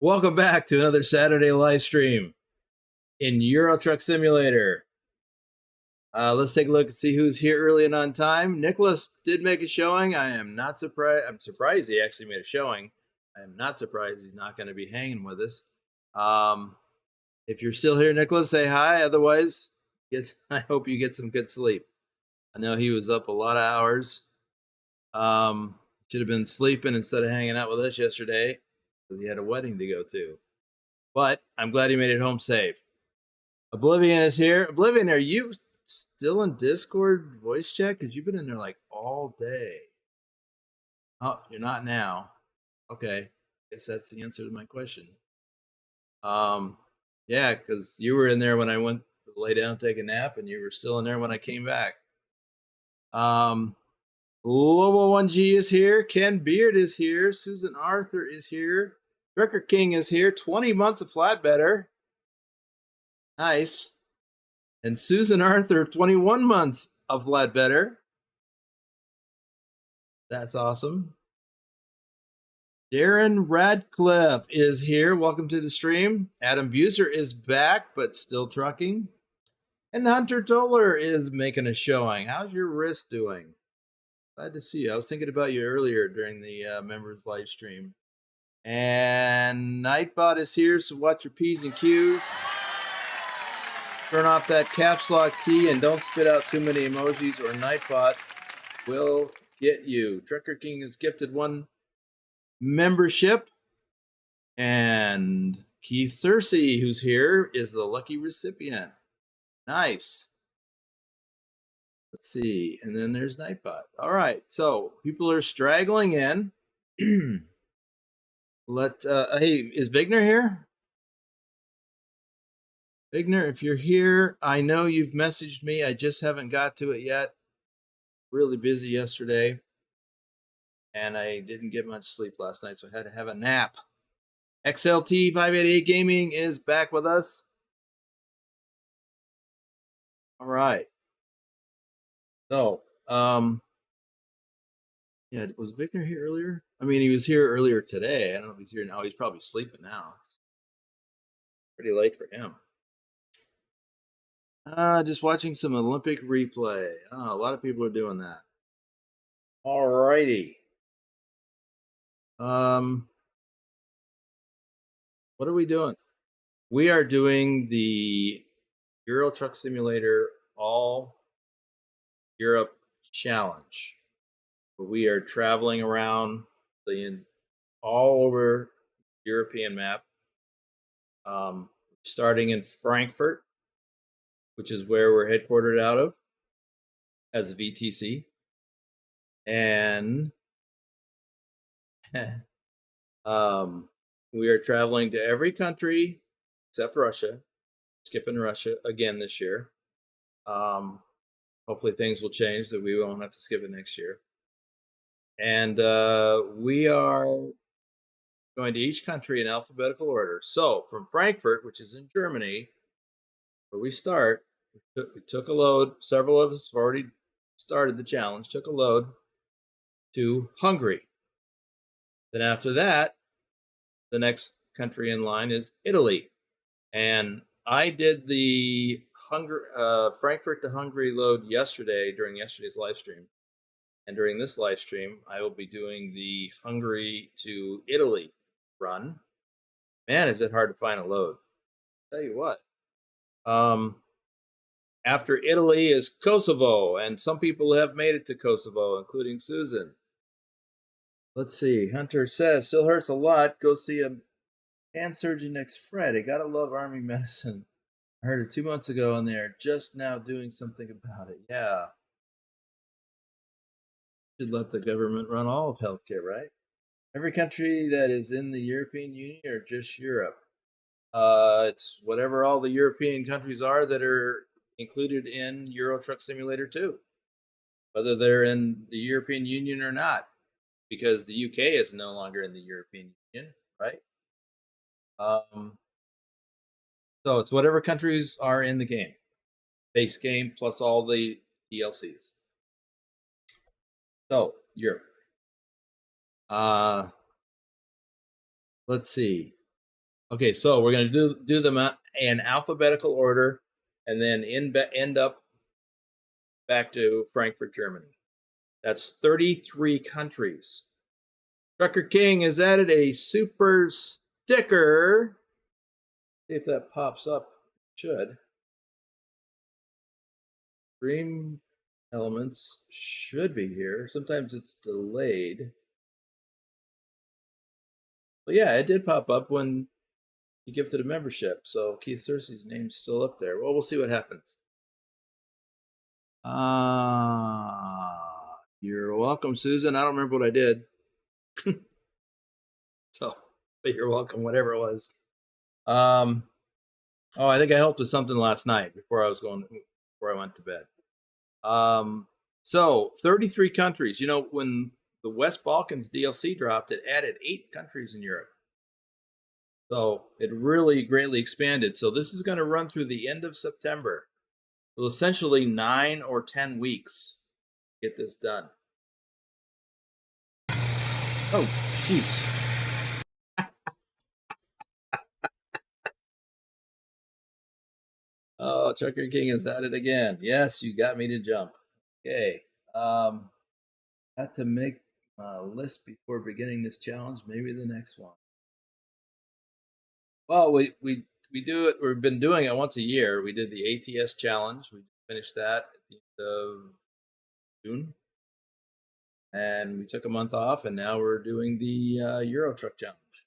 Welcome back to another Saturday live stream in Euro Truck Simulator. Let's take a look and see who's here early and on time. Nicholas did make a showing. I am not surprised. I'm surprised he actually made a showing. I am not surprised he's not going to be hanging with us. If you're still here, Nicholas, say hi. Otherwise, I hope you get some good sleep. I know he was up a lot of hours. Should have been sleeping instead of hanging out with us yesterday. He had a wedding to go to. But I'm glad he made it home safe. Oblivion is here. Oblivion, are you still in Discord voice chat? Because you've been in there like all day. Oh, you're not now. Okay. Guess that's the answer to my question. Yeah, because you were in there when I went to lay down, take a nap, and you were still in there when I came back. Lobo 1G is here. Ken Beard is here. Susan Arthur is here. Wrecker King is here. 20 months of flatbedder. Nice. And Susan Arthur, 21 months of flatbedder. That's awesome. Darren Radcliffe is here. Welcome to the stream. Adam Buser is back, but still trucking. And Hunter Toller is making a showing. How's your wrist doing? Glad to see you. I was thinking about you earlier during the members live stream. And Nightbot is here, so watch your P's and Q's. Turn off that caps lock key and don't spit out too many emojis or Nightbot will get you. Trucker King is gifted 1 membership. And Keith Cersei, who's here, is the lucky recipient. Nice. Let's see. And then there's Nightbot. All right. So people are straggling in. Hey, is Vigner here? Vigner, if you're here, I know you've messaged me. I just haven't got to it yet. Really busy yesterday. And I didn't get much sleep last night, so I had to have a nap. XLT 588 Gaming is back with us. All right. So, yeah, was Vigner here earlier? I mean, he was here earlier today. I don't know if he's here now. He's probably sleeping now. It's pretty late for him. Just watching some Olympic replay. Oh, a lot of people are doing that. All righty. What are we doing? We are doing the Euro Truck Simulator All Europe Challenge. We are traveling around all over the European map. Starting in Frankfurt, which is where we're headquartered out of as a VTC. And we are traveling to every country except Russia, skipping Russia again this year. Hopefully things will change that we won't have to skip it next year. And we are going to each country in alphabetical order. So from Frankfurt, which is in Germany, where we start, we took a load. Several of us have already started the challenge, took a load to Hungary. Then after that, the next country in line is Italy. And I did the Frankfurt to Hungary load yesterday during yesterday's live stream. And during this live stream, I will be doing the Hungary to Italy run. Man, is it hard to find a load. I'll tell you what. After Italy is Kosovo, and some people have made it to Kosovo, including Susan. Let's see. Hunter says, still hurts a lot. Go see a hand surgeon next Friday. Gotta love Army medicine. I heard it 2 months ago, and they're just now doing something about it. Yeah. Should let the government run all of healthcare, right? Every country that is in the European Union or just Europe? It's whatever all the European countries are that are included in Euro Truck Simulator 2. Whether they're in the European Union or not. Because the UK is no longer in the European Union, right? So it's whatever countries are in the game. Base game plus all the DLCs. So, Europe. Let's see. Okay, so we're going to do them in alphabetical order, and then end up back to Frankfurt, Germany. That's 33 countries. Trucker King has added a super sticker. See if that pops up. It should. Dream Elements should be here. Sometimes it's delayed. But yeah, it did pop up when you gifted a membership. So Keith Cersei's name's still up there. Well, we'll see what happens. You're welcome, Susan. I don't remember what I did. So, but you're welcome, whatever it was. Oh, I think I helped with something last night before I went to bed. So 33 countries. You know, when the West Balkans DLC dropped, it added 8 countries in Europe. So it really greatly expanded. So this is going to run through the end of September. So essentially 9 or 10 weeks to get this done. Oh, jeez. Oh, Trucker King is at it again. Yes, you got me to jump. Okay. Had to make a list before beginning this challenge. Maybe the next one. Well, we do it. We've been doing it once a year. We did the ATS challenge. We finished that at the end of June, and we took a month off, and now we're doing the Euro Truck challenge.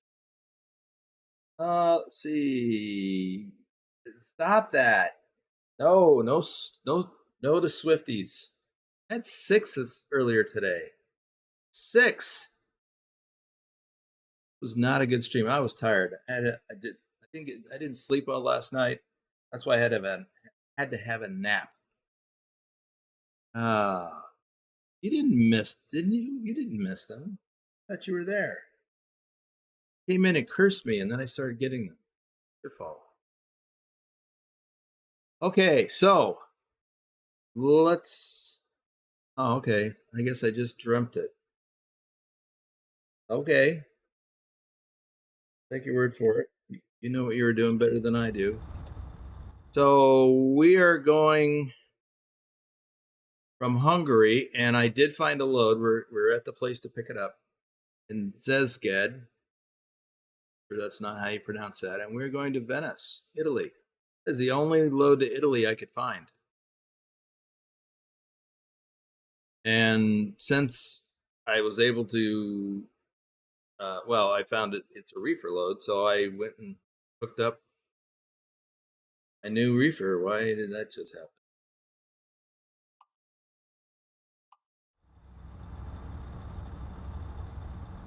Let's see. Stop that. No to Swifties. I had 6 earlier today. 6. It was not a good stream. I was tired. I didn't sleep well last night. That's why I had to have a nap. You didn't miss, didn't you? You didn't miss them. I thought you were there. Came in and cursed me, and then I started getting them. Your fault. Okay, so let's. Oh, okay. I guess I just dreamt it. Okay. Take your word for it. You know what you were doing better than I do. So we are going from Hungary, and I did find a load. We're at the place to pick it up in Szeged. That's not how you pronounce that. And we're going to Venice, Italy. That's the only load to Italy I could find. And since I was able to, I found it's a reefer load, so I went and hooked up a new reefer. Why did that just happen?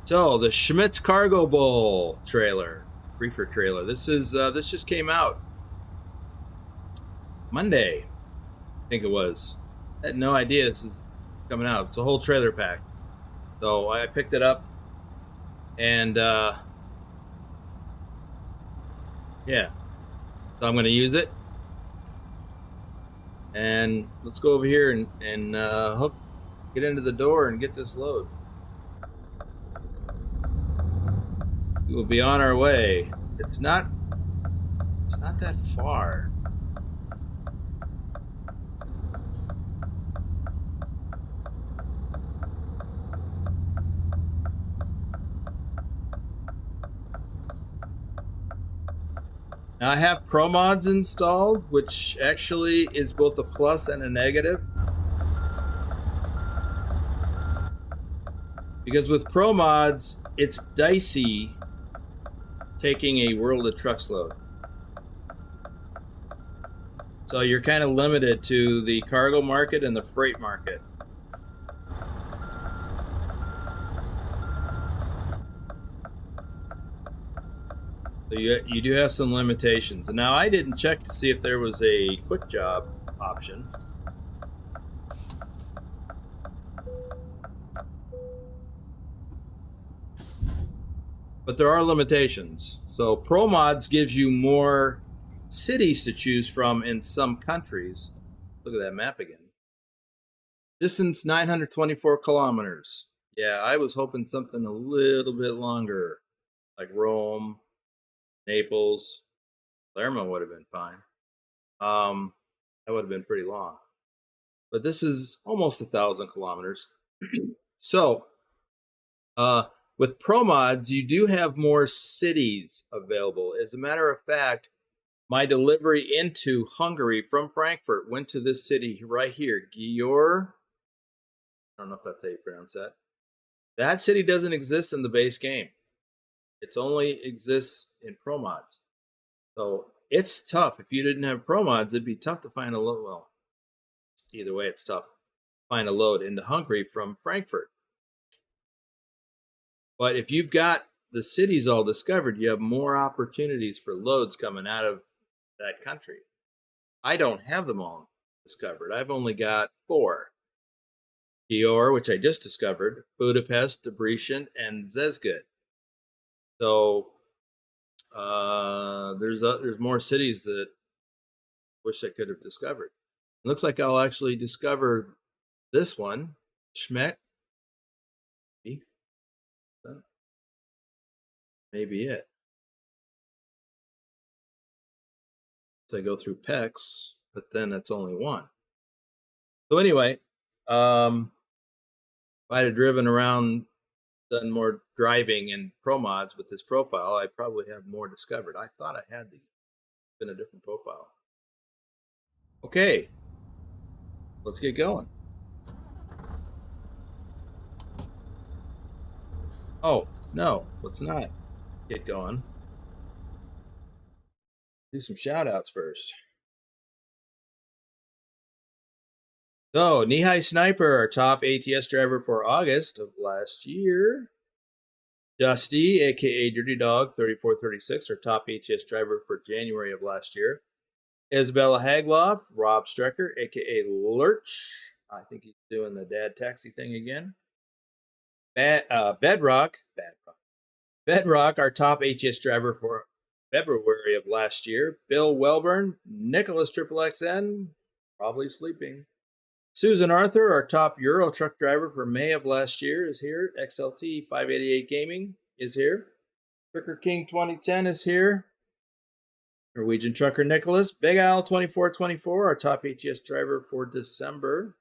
So the Schmitz Cargo Bowl trailer, reefer trailer. This just came out Monday, I think it was. I had no idea this is coming out. It's a whole trailer pack. So I picked it up, and yeah. So I'm going to use it, and let's go over here and get into the door and get this load. We will be on our way. It's not that far. Now I have ProMods installed, which actually is both a plus and a negative. Because with ProMods, it's dicey taking a World of Trucks load. So you're kind of limited to the cargo market and the freight market. So you do have some limitations. And now I didn't check to see if there was a quick job option. But there are limitations. So ProMods gives you more cities to choose from in some countries. Look at that map again. Distance 924 kilometers. Yeah, I was hoping something a little bit longer, like Rome, Naples, Palermo would have been fine. That would have been pretty long. But this is almost 1,000 kilometers. So, with ProMods, you do have more cities available. As a matter of fact, my delivery into Hungary from Frankfurt went to this city right here, Győr. I don't know if that's how you pronounce that. That city doesn't exist in the base game. It only exists in ProMods. So it's tough. If you didn't have ProMods, it'd be tough to find a load. Well, either way, it's tough to find a load into Hungary from Frankfurt. But if you've got the cities all discovered, you have more opportunities for loads coming out of that country. I don't have them all discovered. I've only got 4. Győr, which I just discovered, Budapest, Debrecen, and Szeged. So there's more cities that I wish I could have discovered. It looks like I'll actually discover this one, Schmeck. Maybe it. So I go through PEX, but then it's only 1. So anyway, if I had driven around, done more driving in ProMods with this profile, I probably have more discovered. I thought I had these in a different profile. Okay, let's get going. Oh, no, let's not get going. Do some shout outs first. So, Nihai Sniper, our top ATS driver for August of last year. Dusty, aka Dirty Dog 3436, our top ATS driver for January of last year. Isabella Hagloff, Rob Strecker, aka Lurch. I think he's doing the dad taxi thing again. Bedrock, our top ATS driver for February of last year. Bill Welburn, Nicholas XXXN, probably sleeping. Susan Arthur, our top Euro truck driver for May of last year, is here. XLT 588 Gaming is here. Trucker King 2010 is here. Norwegian trucker Nicholas. Big Al 2424, our top ATS driver for December.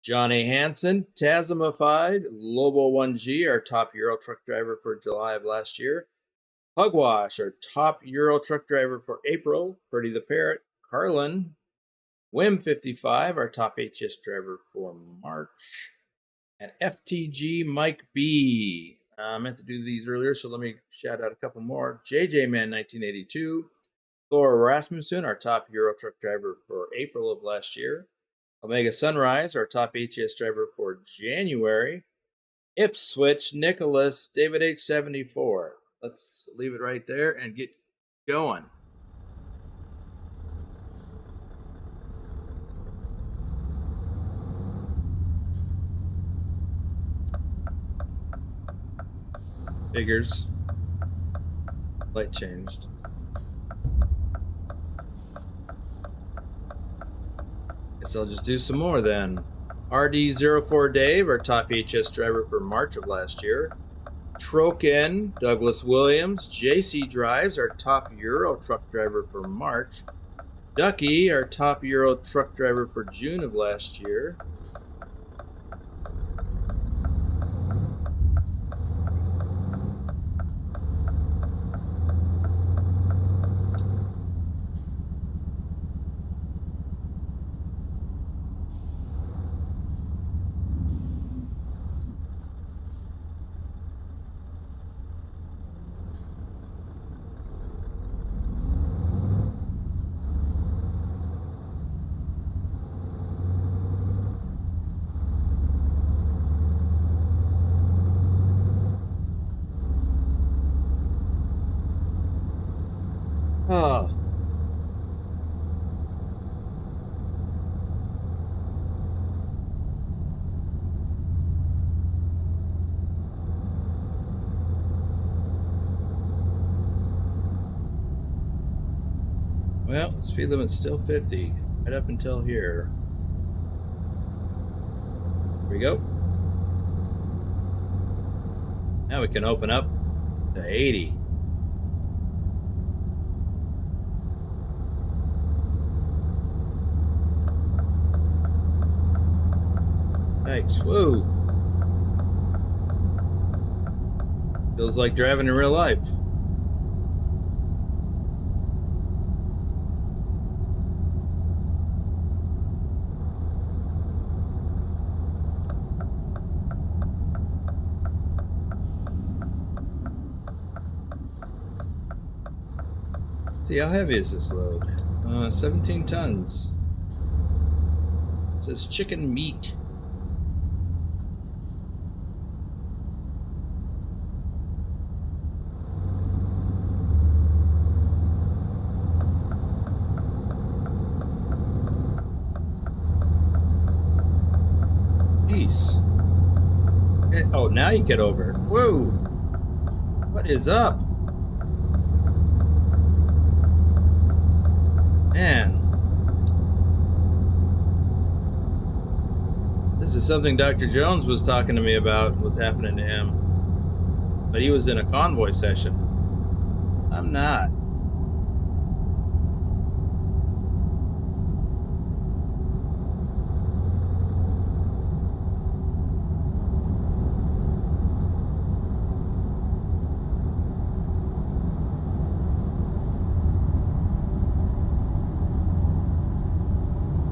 Johnny Hansen, Tasmified, Lobo 1G, our top Euro truck driver for July of last year. Hugwash, our top Euro truck driver for April. Pretty the Parrot, Carlin. Wim55, our top ATS driver for March. And FTG Mike B. I meant to do these earlier, so let me shout out a couple more. JJ Man 1982. Thor Rasmussen, our top Euro truck driver for April of last year. Omega Sunrise, our top ATS driver for January. Ipswich Nicholas, David H74. Let's leave it right there and get going. Figures. Light changed. Guess I'll just do some more then. RD04 Dave, our top HS driver for March of last year. Troken, Douglas Williams, JC Drives, our top Euro truck driver for March. Ducky, our top Euro truck driver for June of last year. Oh. Well, the speed limit's still 50, right up until here. Here we go. Now we can open up to 80. Thanks. Whoa. Feels like driving in real life. Let's see, how heavy is this load? 17 tons. It says chicken meat. Peace. Oh, now you get over it. Whoa! What is up? Man. This is something Dr. Jones was talking to me about, what's happening to him. But he was in a convoy session. I'm not.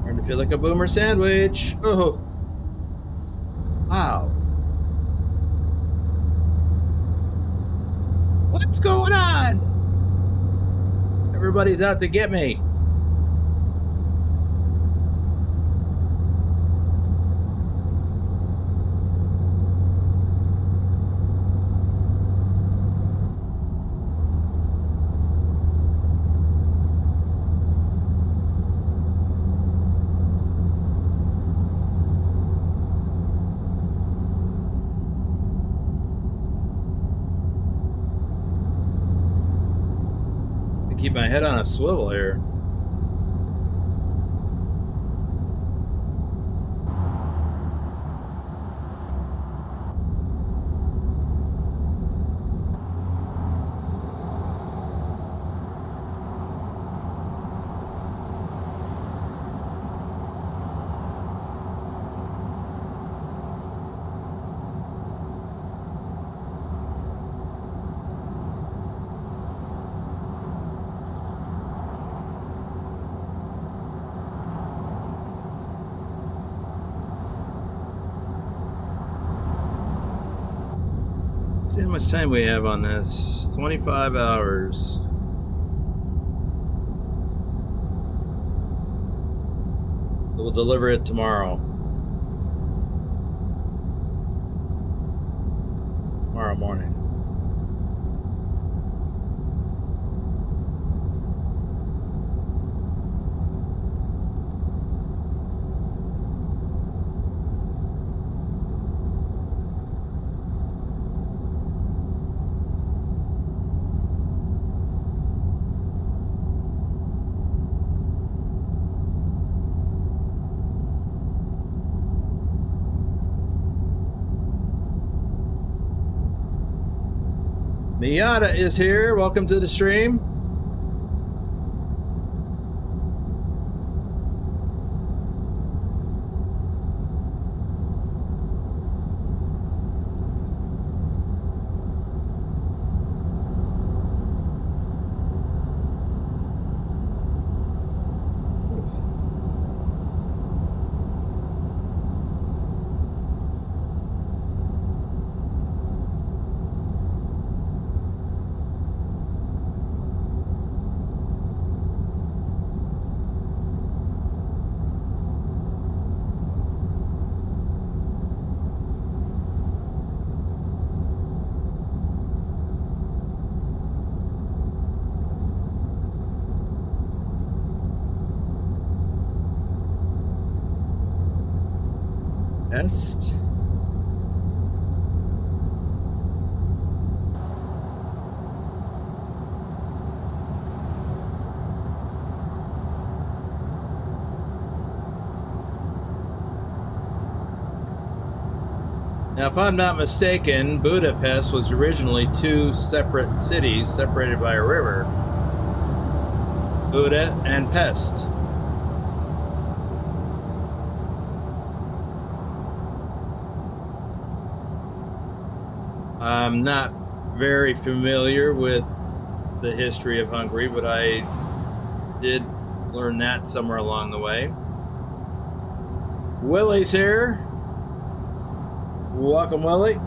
I feel like a boomer sandwich. Oh. Wow. What's going on? Everybody's out to get me. Keep my head on a swivel here. Let's see how much time we have on this. 25 hours. We'll deliver it tomorrow. Tomorrow morning. Miata is here. Welcome to the stream. Test. Now, if I'm not mistaken, Budapest was originally two separate cities separated by a river. Buda and Pest. I'm not very familiar with the history of Hungary, but I did learn that somewhere along the way. Willie's here. Welcome, Willie.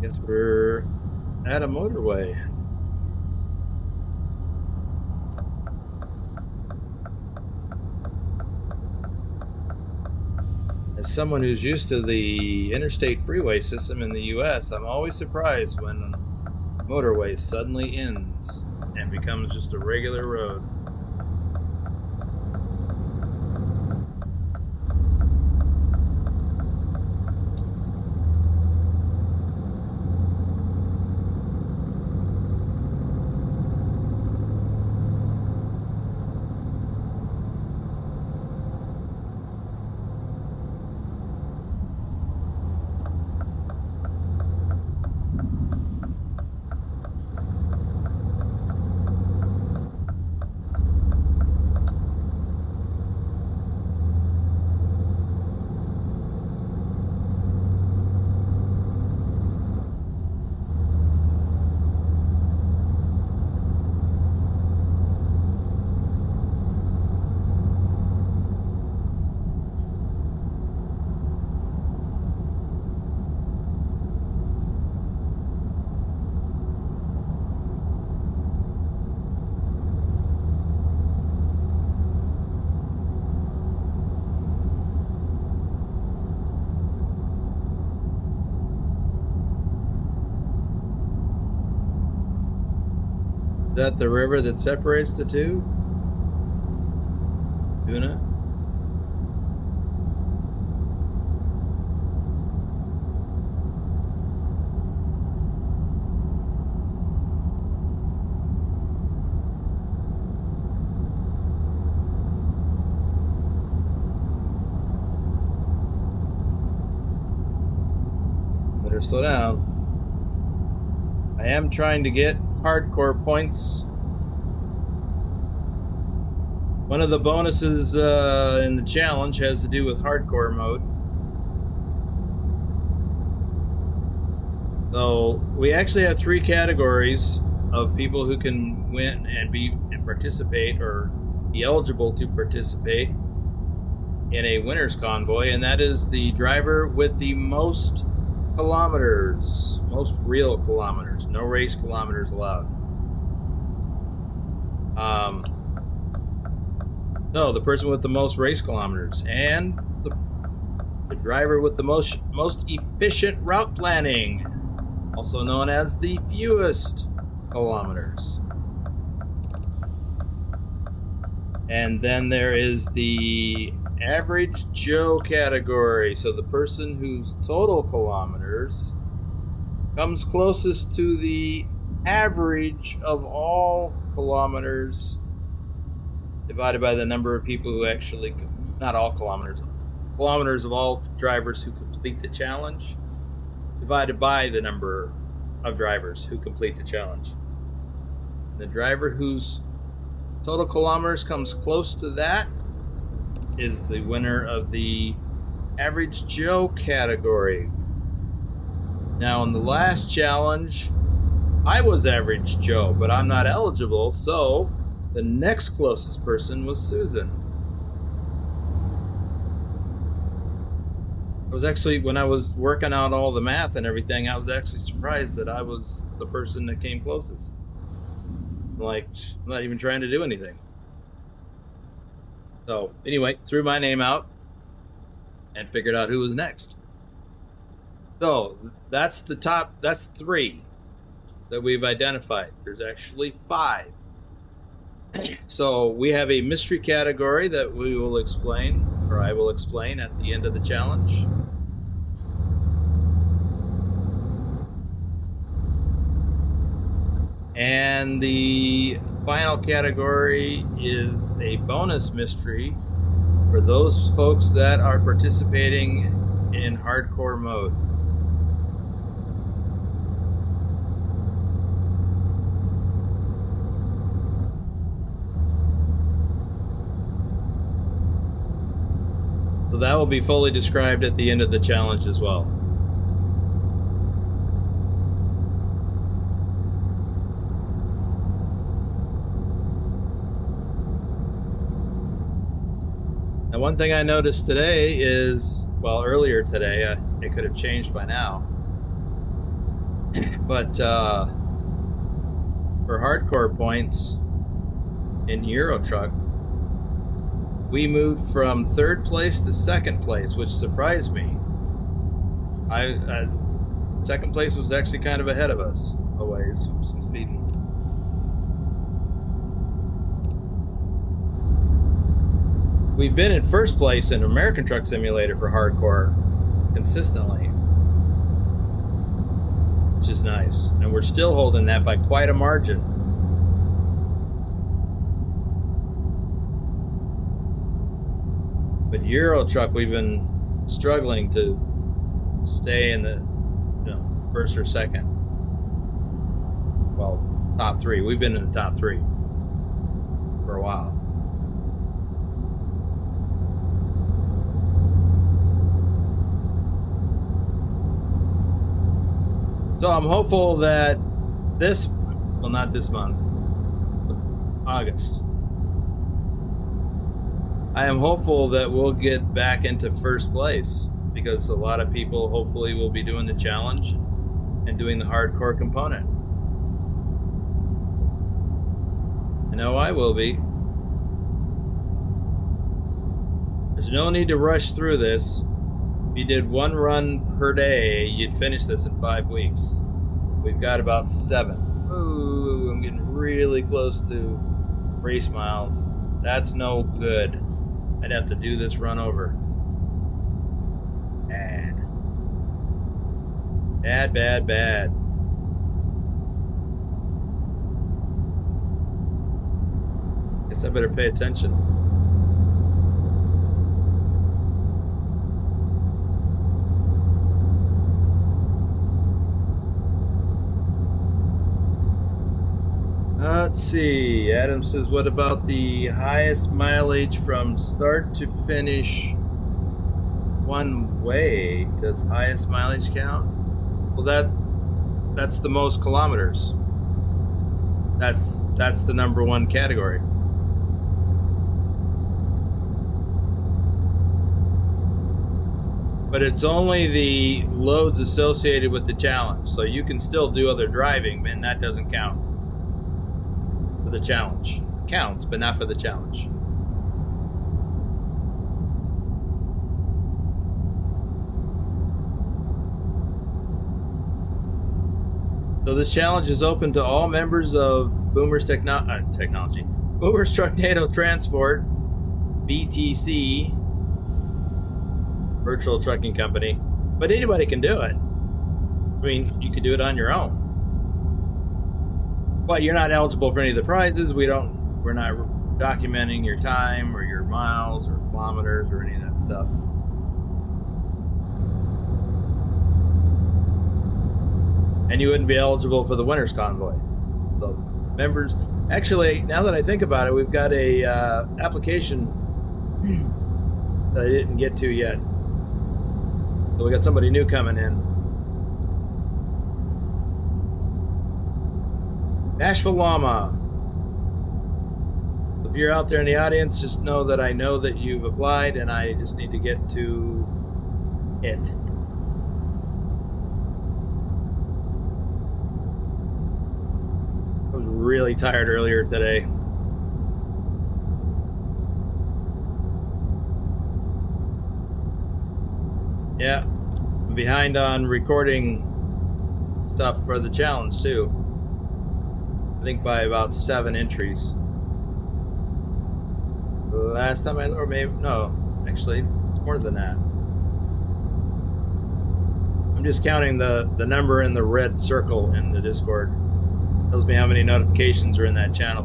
Guess we're at a motorway. As someone who's used to the interstate freeway system in the US, I'm always surprised when a motorway suddenly ends and becomes just a regular road. Is that the river that separates the two? Tuna? Better slow down. I am trying to get hardcore points. One of the bonuses in the challenge has to do with hardcore mode. So we actually have 3 categories of people who can win and participate or be eligible to participate in a winner's convoy, and that is the driver with the most kilometers, most real kilometers, no race kilometers allowed. So the person with the most race kilometers and the driver with the most efficient route planning, also known as the fewest kilometers. And then there is the average Joe category, so the person whose total kilometers comes closest to the average of all kilometers divided by the number of people who actually, not all kilometers of all drivers who complete the challenge divided by the number of drivers who complete the challenge. The driver whose total kilometers comes close to that is the winner of the average Joe category. Now in the last challenge, I was average Joe, but I'm not eligible, so the next closest person was Susan. I was actually, when I was working out all the math and everything, I was actually surprised that I was the person that came closest. Like, I'm not even trying to do anything. So anyway, threw my name out and figured out who was next. So that's the top, that's 3 that we've identified. There's actually 5. So we have a mystery category that we will explain, or I will explain at the end of the challenge. And the final category is a bonus mystery for those folks that are participating in hardcore mode. So that will be fully described at the end of the challenge as well. Now, one thing I noticed today is, well, earlier today, it could have changed by now, but for hardcore points in Euro Truck, we moved from 3rd place to 2nd place, which surprised me. Second place was actually kind of ahead of us a ways. Some speeding. We've been in 1st place in American Truck Simulator for hardcore consistently, which is nice, and we're still holding that by quite a margin. But Euro Truck, we've been struggling to stay in the 1st or 2nd. Well, top 3. We've been in the top 3 for a while. So I'm hopeful that not this month, August. I am hopeful that we'll get back into 1st place, because a lot of people hopefully will be doing the challenge and doing the hardcore component. I know I will be. There's no need to rush through this. If you did 1 run per day, you'd finish this in 5 weeks. We've got about 7. Ooh, I'm getting really close to race miles. That's no good. I'd have to do this run over. Bad. Bad, bad, bad. Guess I better pay attention. Let's see. Adam says, what about the highest mileage from start to finish one way? Does highest mileage count? Well, that's the most kilometers. That's the number 1 category. But it's only the loads associated with the challenge. So you can still do other driving, and that doesn't count. The challenge counts, but not for the challenge. So this challenge is open to all members of Boomer's Technology, Boomer's Trucknado Transport, BTC, virtual trucking company, but anybody can do it. I mean, you could do it on your own. But you're not eligible for any of the prizes. We're not documenting your time or your miles or kilometers or any of that stuff. And you wouldn't be eligible for the winner's convoy. So members, actually, now that I think about it, we've got a application that I didn't get to yet. So we got somebody new coming in. Nashville Llama. If you're out there in the audience, just know that I know that you've applied, and I just need to get to it. I was really tired earlier today. Yeah, I'm behind on recording stuff for the challenge too. I think by about 7 entries. Last time or maybe, no, actually, it's more than that. I'm just counting the number in the red circle in the Discord. Tells me how many notifications are in that channel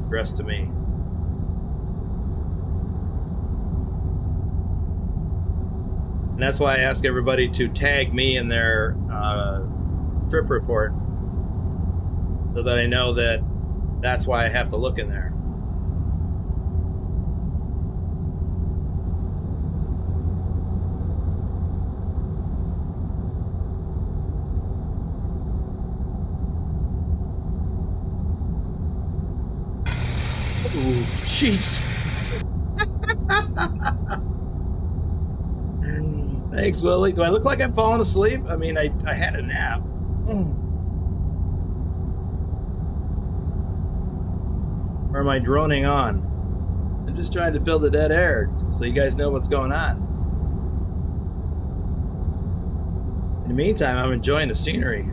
addressed to me. And that's why I ask everybody to tag me in their trip report so that I know that that's why I have to look in there. Ooh, jeez. Thanks, Willie. Do I look like I'm falling asleep? I mean, I had a nap. Or am I droning on? I'm just trying to fill the dead air so you guys know what's going on. In the meantime, I'm enjoying the scenery.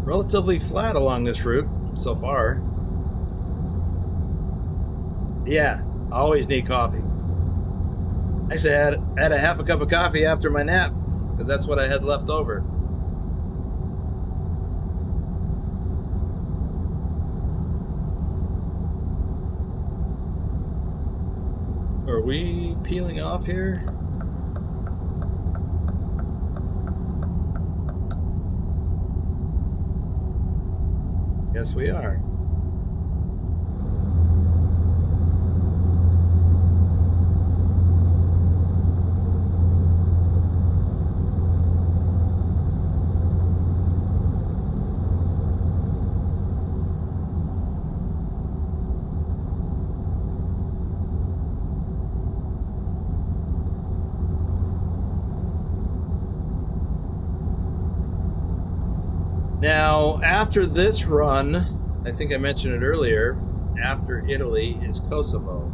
Relatively flat along this route so far. Yeah, I always need coffee. Actually, I had a half a cup of coffee after my nap because that's what I had left over. Are we peeling off here? Yes, we are. Now, after this run, I think I mentioned it earlier, after Italy is Kosovo.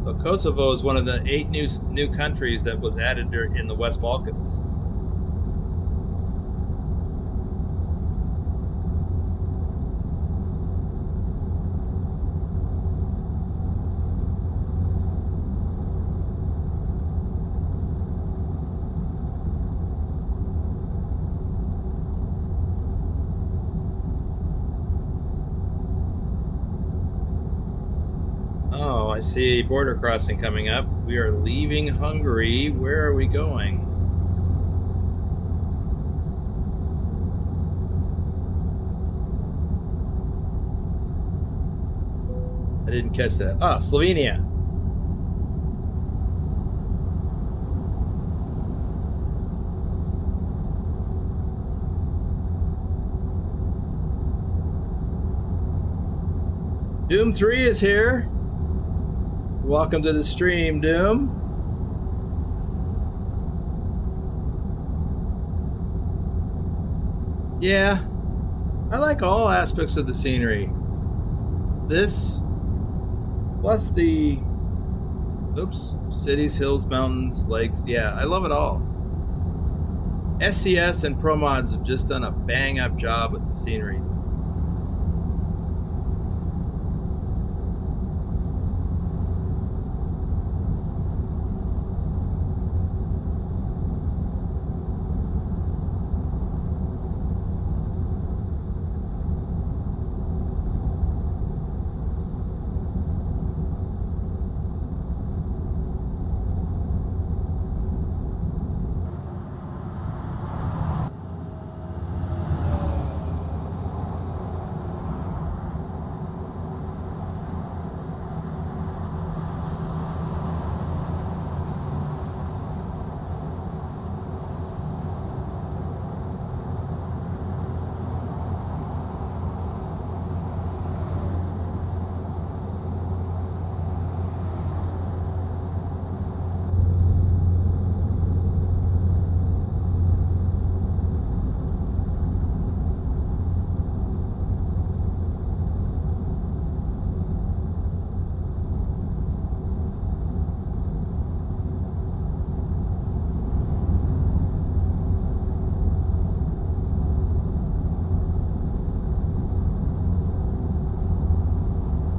So Kosovo is one of the 8 new countries that was added in the West Balkans. I see a border crossing coming up. We are leaving Hungary. Where are we going? I didn't catch that. Ah, Slovenia. Doom 3 is here. Welcome to the stream, Doom. Yeah, I like all aspects of the scenery. This, plus the, cities, hills, mountains, lakes. Yeah, I love it all. SCS and ProMods have just done a bang-up job with the scenery.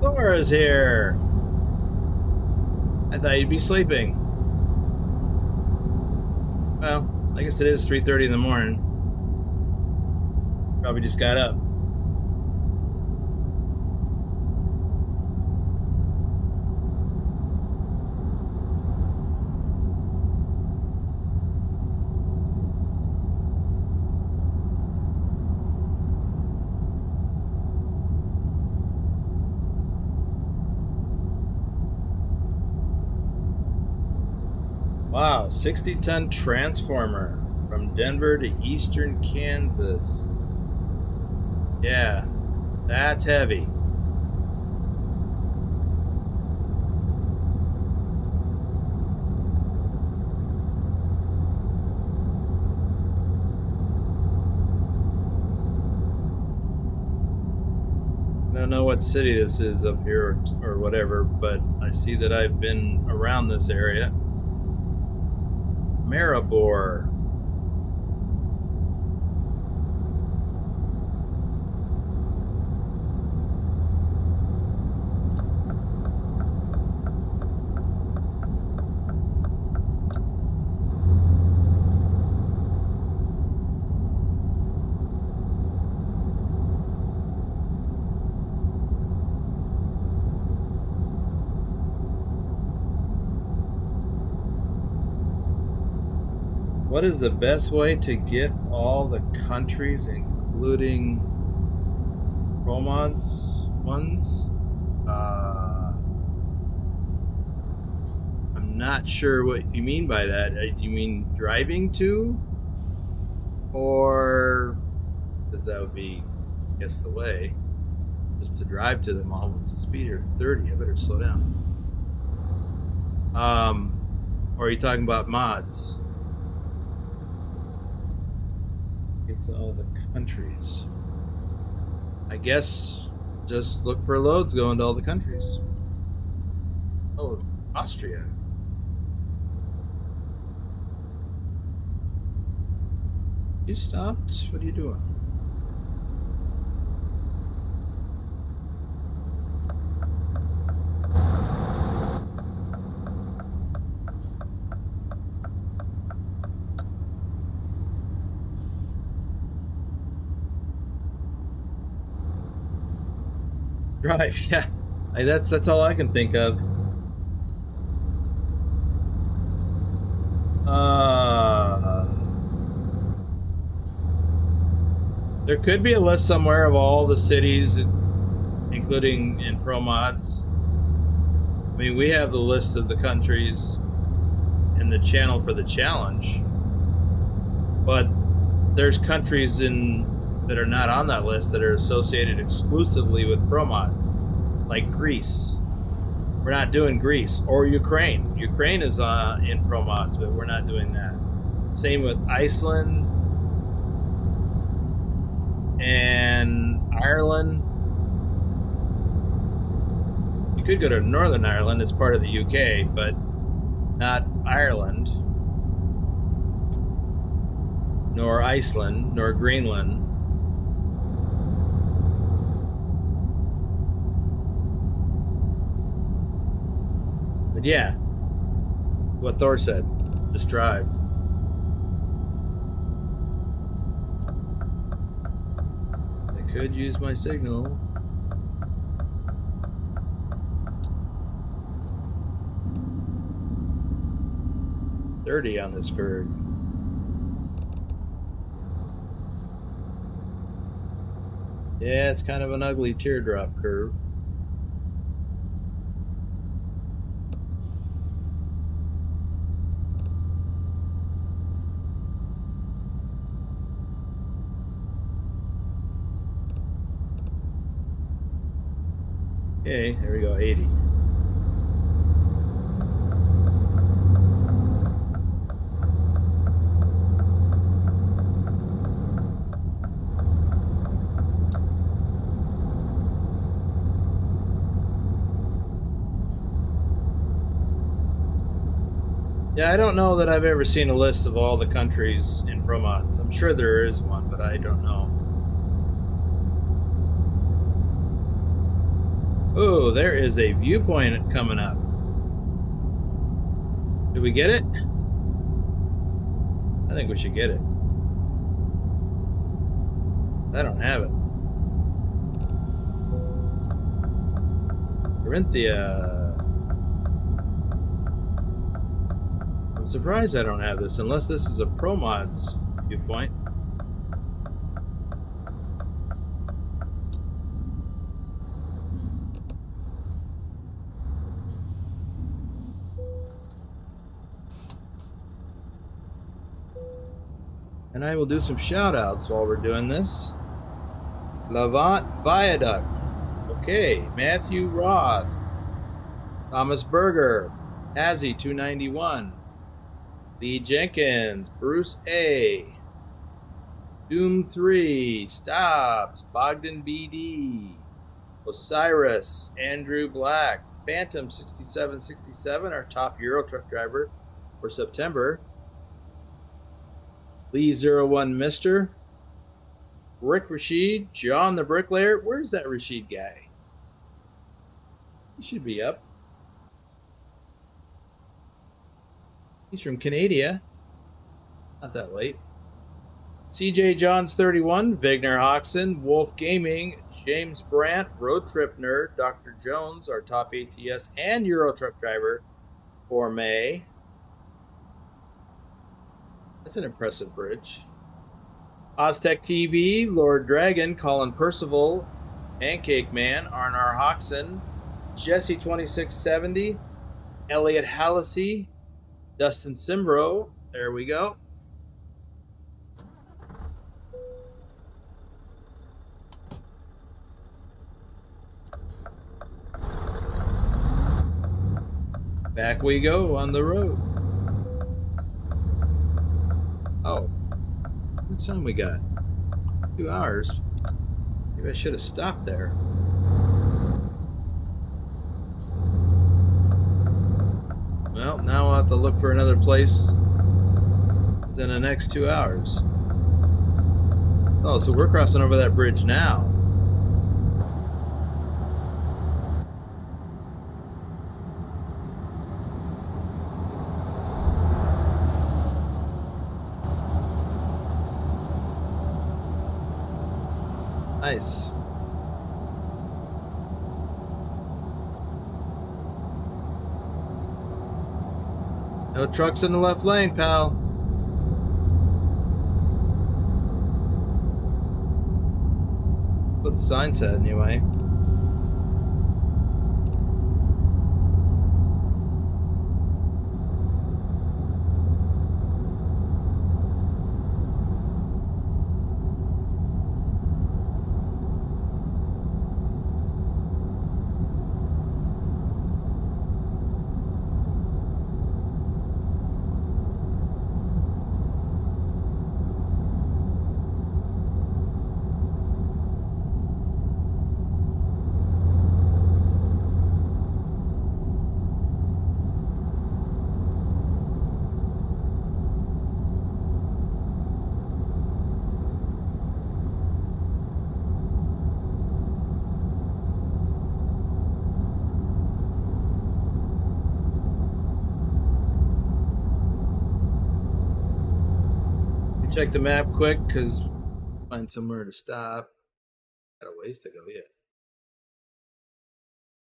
Laura's here. I thought you'd be sleeping. Well, I guess it is 3:30 in the morning. Probably just got up. Wow, 60-ton transformer from Denver to eastern Kansas. Yeah, that's heavy. I don't know what city this is up here or whatever, but I see that I've been around this area. Maribor. What is the best way to get all the countries, including ProMods ones? I'm not sure what you mean by that. You mean driving to? Or, because that would be, I guess, the way. Just to drive to them all. What's the speed here? 30. I better slow down. Or are you talking about mods? Get to all the countries. I guess just look for loads going to all the countries. Oh, Austria. You stopped? What are you doing? Drive, yeah. That's all I can think of. There could be a list somewhere of all the cities, including in ProMods. I mean, we have the list of the countries in the channel for the challenge, but there's countries that are not on that list that are associated exclusively with ProMods, like Greece. We're not doing Greece, or Ukraine. Ukraine is in ProMods, but we're not doing that. Same with Iceland and Ireland. You could go to Northern Ireland as part of the UK, but not Ireland, nor Iceland, nor Greenland. But yeah, what Thor said, just drive. I could use my signal. .30 on this curve. Yeah, it's kind of an ugly teardrop curve. Okay, there we go, 80. Yeah, I don't know that I've ever seen a list of all the countries in ProMods. I'm sure there is one, but I don't know. Oh, there is a viewpoint coming up. Did we get it? I think we should get it. I don't have it. Corinthia. I'm surprised I don't have this, unless this is a ProMods viewpoint. And I will do some shout outs while we're doing this. Lavant Viaduct. Okay. Matthew Roth. Thomas Berger. Hazzy 291. Lee Jenkins. Bruce A. Doom 3. Stobbs. Bogdan BD. Osiris. Andrew Black. Phantom 6767, our top Euro truck driver for September. Lee 01 Mister. Rick Rashid, John the Bricklayer. Where's that Rashid guy? He should be up. He's from Canada. Not that late. CJ Johns 31, Vigner Hoxton, Wolf Gaming, James Brandt, Road Trip Nerd, Dr. Jones, our top ATS and Euro truck driver for May. That's an impressive bridge. Oztec TV, Lord Dragon, Colin Percival, Pancake Man, Arnar Hoxton, Jesse 2670, Elliot Hallisey, Dustin Simbro. There we go. Back we go on the road. Oh, how much time we got? 2 hours. Maybe I should have stopped there. Well, now I'll have to look for another place within the next 2 hours. Oh, so we're crossing over that bridge now. Nice. No trucks in the left lane, pal. What the sign said, anyway. Check the map quick, because find somewhere to stop. Got a ways to go yet.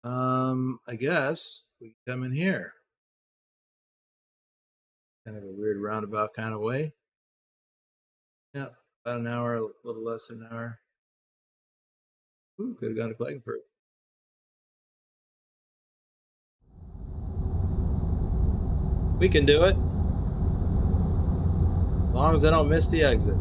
I guess we can come in here. Kind of a weird roundabout kind of way. Yeah, about an hour, a little less than an hour. Ooh, could have gone to Klagenfurt. We can do it. As long as I don't miss the exit.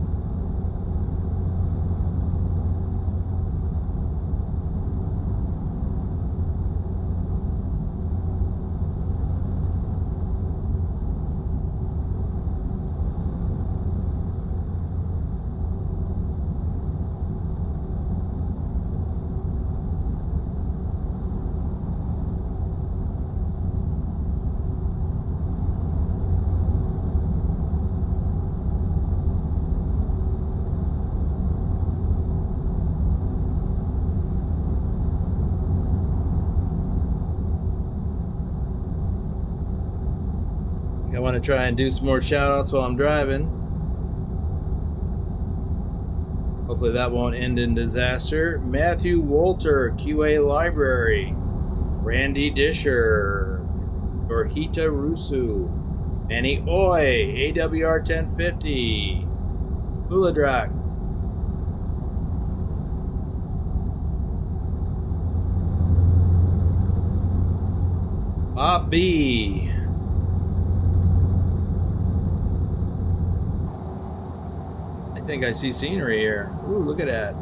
I want to try and do some more shout outs while I'm driving. Hopefully that won't end in disaster. Matthew Wolter, QA Library. Randy Disher. Dorhita Rusu. Manny Oi, AWR 1050. Uladrak. Bob B. I think I see scenery here. Ooh, look at that.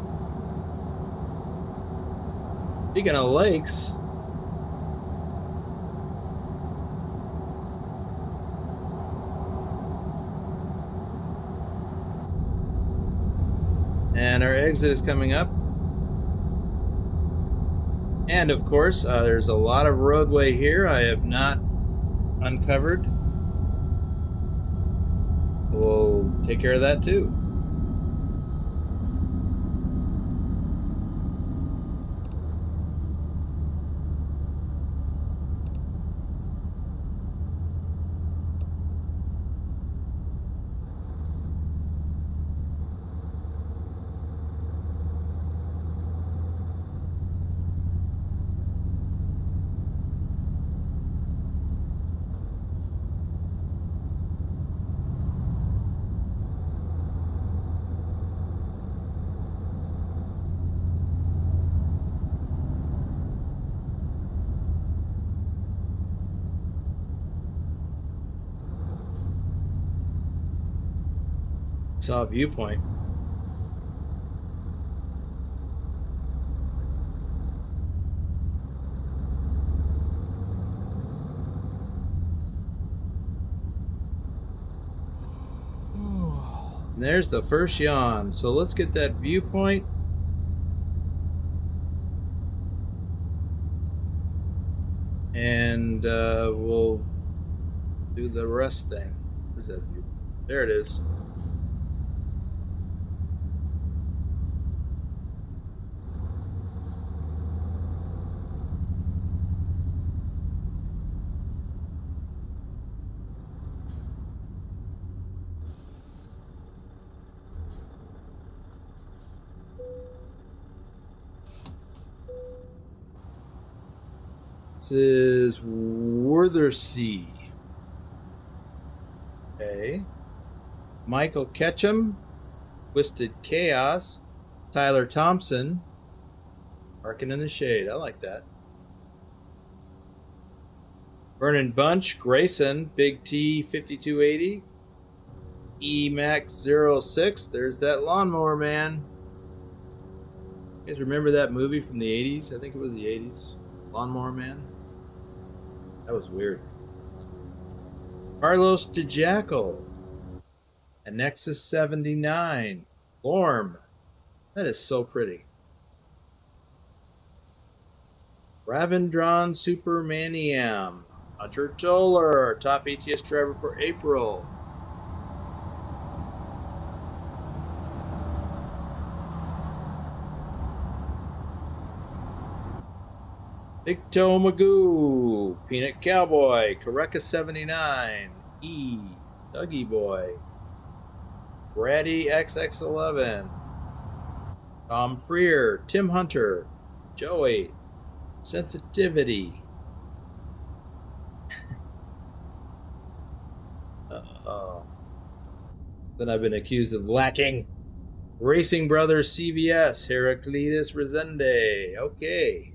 Speaking of lakes. And our exit is coming up. And of course, there's a lot of roadway here I have not uncovered. We'll take care of that too. Saw a viewpoint. And there's the first yawn. So let's get that viewpoint. And we'll do the rest thing. Where's that view? There it is. This is Worthersea. Okay. Michael Ketchum, Twisted Chaos, Tyler Thompson, Parking in the Shade. I like that. Vernon Bunch, Grayson, Big T 5280, EMAX06. There's that lawnmower man. You guys remember that movie from the 80s? I think it was the 80s. Lawnmower Man. That was weird. Carlos DeJackal. A Nexus 79. Lorm. That is so pretty. Ravindran Supermaniam. Hunter Toller, top ETS driver for April. Big Toe Magoo, Peanut Cowboy, Kareka 79, E, Dougie Boy, Braddy XX11, Tom Freer, Tim Hunter, Joey, Sensitivity. Then I've been accused of lacking. Racing Brothers CVS, Heraclitus Resende. Okay.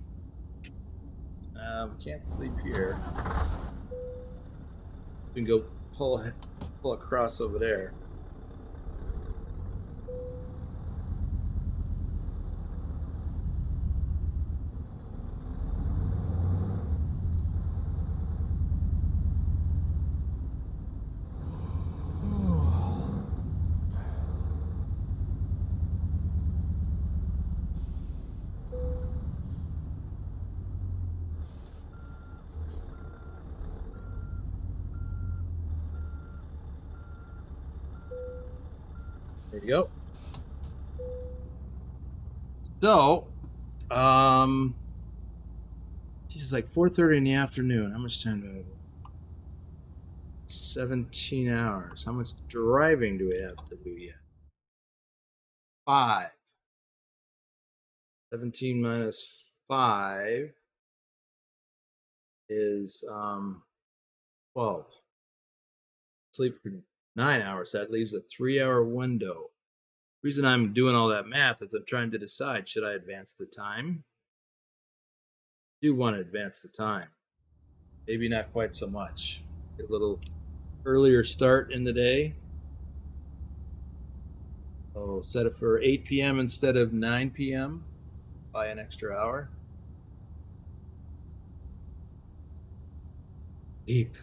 Can't sleep here. We can go pull across over there. There you go. So, it's like 4:30 in the afternoon. How much time do I have? 17 hours. How much driving do we have to do yet? 5. 17 minus 5 is 12. Sleep for 9 hours. That leaves a 3-hour window. The reason I'm doing all that math is I'm trying to decide, should I advance the time? I do want to advance the time. Maybe not quite so much. Get a little earlier start in the day. I'll set it for 8 p.m. instead of 9 p.m. by an extra hour. Deep.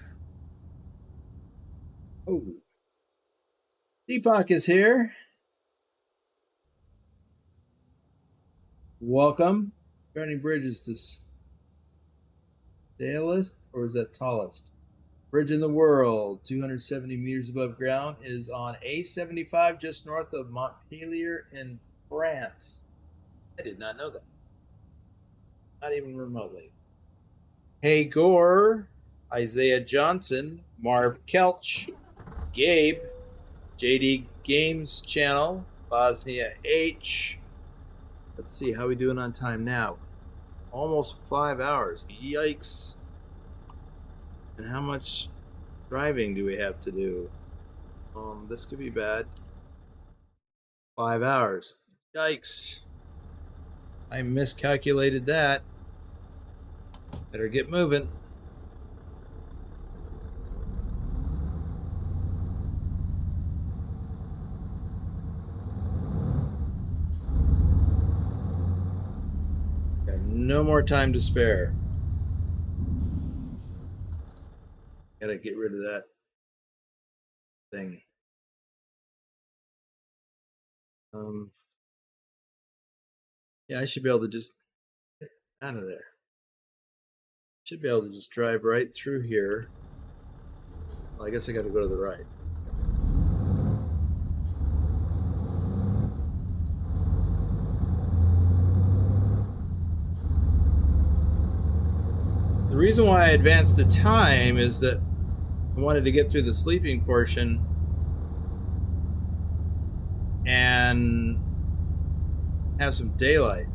Oh. Deepak is here. Welcome. Turning bridges to stalest, or is that tallest? Bridge in the world, 270 meters above ground, is on A75 just north of Montpellier in France. I did not know that. Not even remotely. Hey Gore, Isaiah Johnson, Marv Kelch, Gabe, JD Games Channel, Bosnia H. Let's see, how we doing on time now? Almost 5 hours. Yikes. And how much driving do we have to do? This could be bad. 5 hours. Yikes. I miscalculated that. Better get moving. Got no more time to spare. Gotta get rid of that thing. Yeah, I should be able to just get out of there. Should be able to just drive right through here. Well, I guess I gotta go to the right. The reason why I advanced the time is that I wanted to get through the sleeping portion and have some daylight.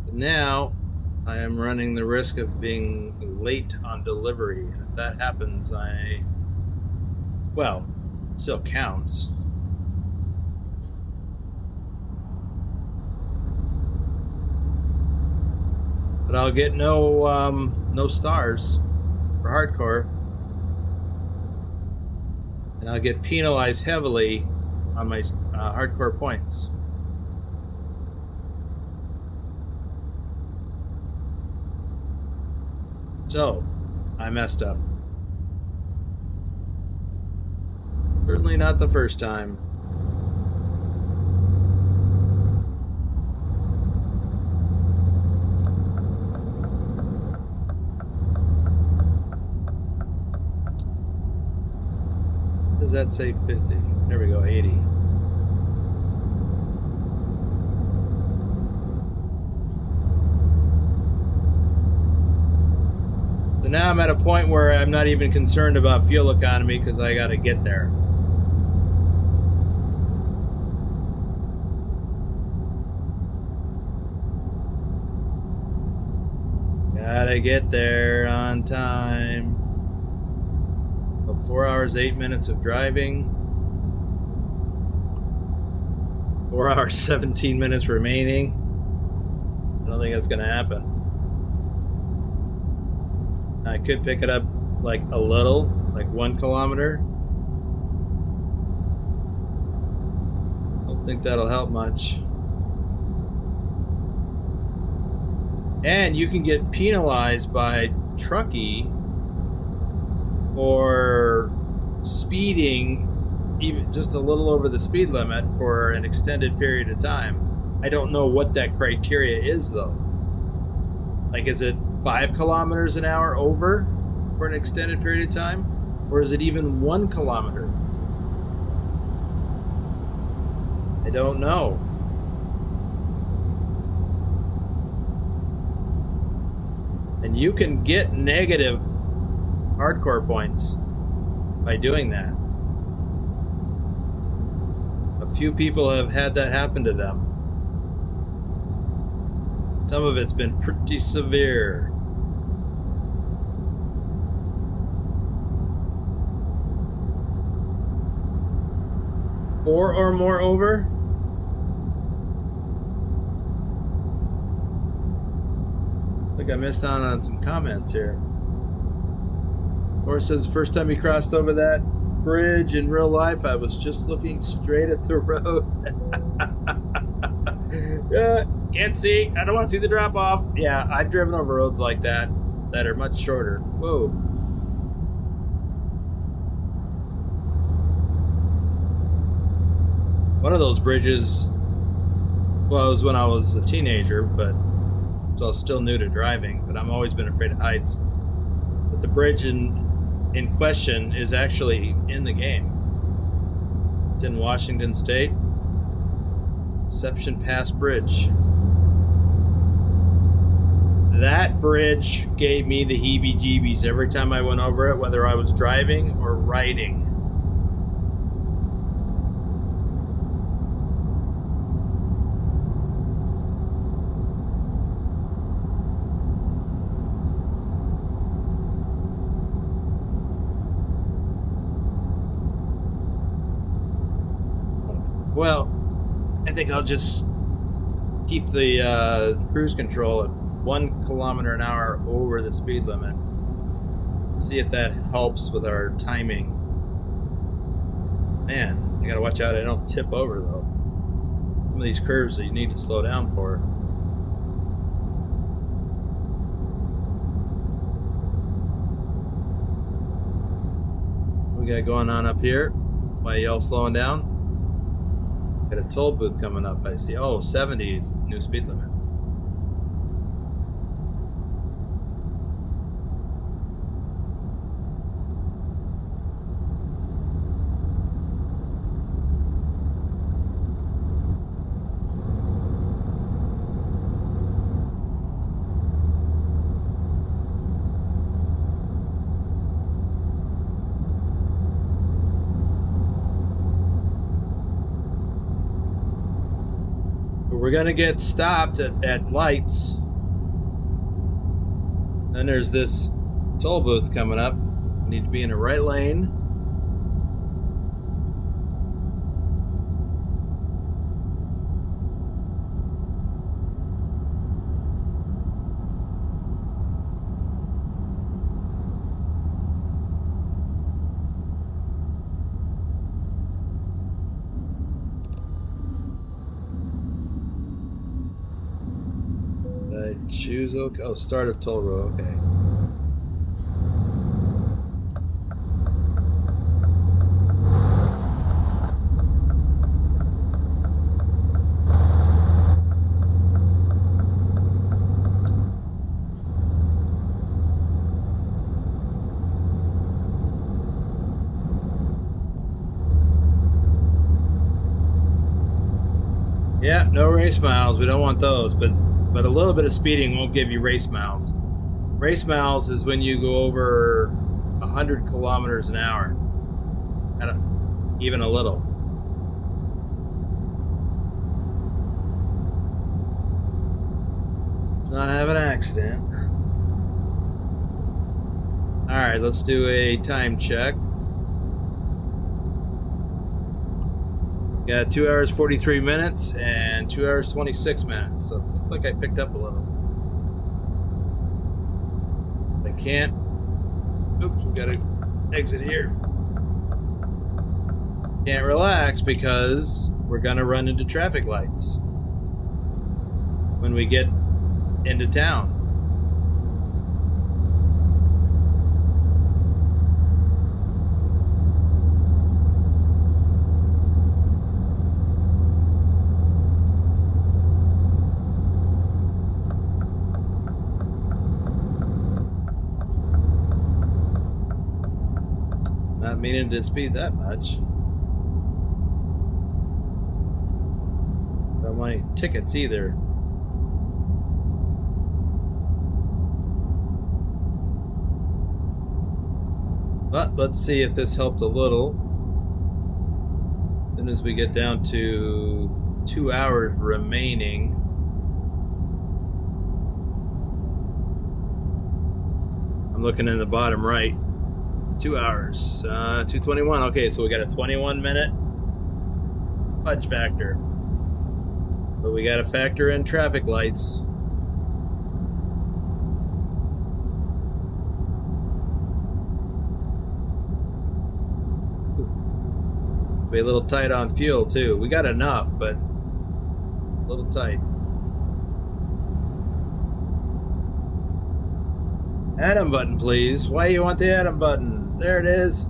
But now I am running the risk of being late on delivery. And if that happens, well, it still counts. But I'll get no stars for hardcore. And I'll get penalized heavily on my hardcore points. So, I messed up. Certainly not the first time. Does that say 50? There we go, 80. So now I'm at a point where I'm not even concerned about fuel economy because I got to get there. Gotta get there on time. 4 hours, 8 minutes of driving. 4 hours, 17 minutes remaining. I don't think that's gonna happen. I could pick it up like a little, like 1 kilometer. Don't think that'll help much. And you can get penalized by Trucky for speeding even just a little over the speed limit for an extended period of time. I don't know what that criteria is though. Like, is it 5 kilometers an hour over for an extended period of time? Or is it even 1 kilometer? I don't know. And you can get negative hardcore points by doing that. few people have had that happen to them. Some of it's been pretty severe. Four or more over? I think I missed out on some comments here. Or says the first time he crossed over that bridge in real life, I was just looking straight at the road. Can't see. I don't want to see the drop off. Yeah, I've driven over roads like that that are much shorter. Whoa. One of those bridges, well, it was when I was a teenager, but so I was still new to driving, but I've always been afraid of heights. But the bridge in question is actually in the game. It's in Washington State. Deception Pass Bridge. That bridge gave me the heebie-jeebies every time I went over it, whether I was driving or riding. Well, I think I'll just keep the cruise control at 1 kilometer an hour over the speed limit. See if that helps with our timing. Man, I gotta watch out I don't tip over though. Some of these curves that you need to slow down for. What we got going on up here? Why y'all slowing down? Got a toll booth coming up, I see. Oh, 70 is new speed limit. We're gonna get stopped at lights. Then there's this toll booth coming up. We need to be in the right lane. Choose okay. Oh, start of toll road. Okay. Yeah, no race miles. We don't want those, but a little bit of speeding won't give you race miles. Race miles is when you go over 100 kilometers an hour, even a little. Let's not have an accident. All right, let's do a time check. Got 2 hours 43 minutes and 2 hours 26 minutes. So looks like I picked up a little. I can't. Oops, we gotta exit here. Can't relax because we're gonna run into traffic lights when we get into town. Not meaning to speed that much. Don't want any tickets either. But let's see if this helped a little. The soon as we get down to 2 hours remaining. I'm looking in the bottom right. 2 hours. 2:21. Okay, so we got a 21-minute fudge factor. But we got to factor in traffic lights. Be a little tight on fuel too. We got enough, but a little tight. Addon button, please. Why you want the addon button? There it is.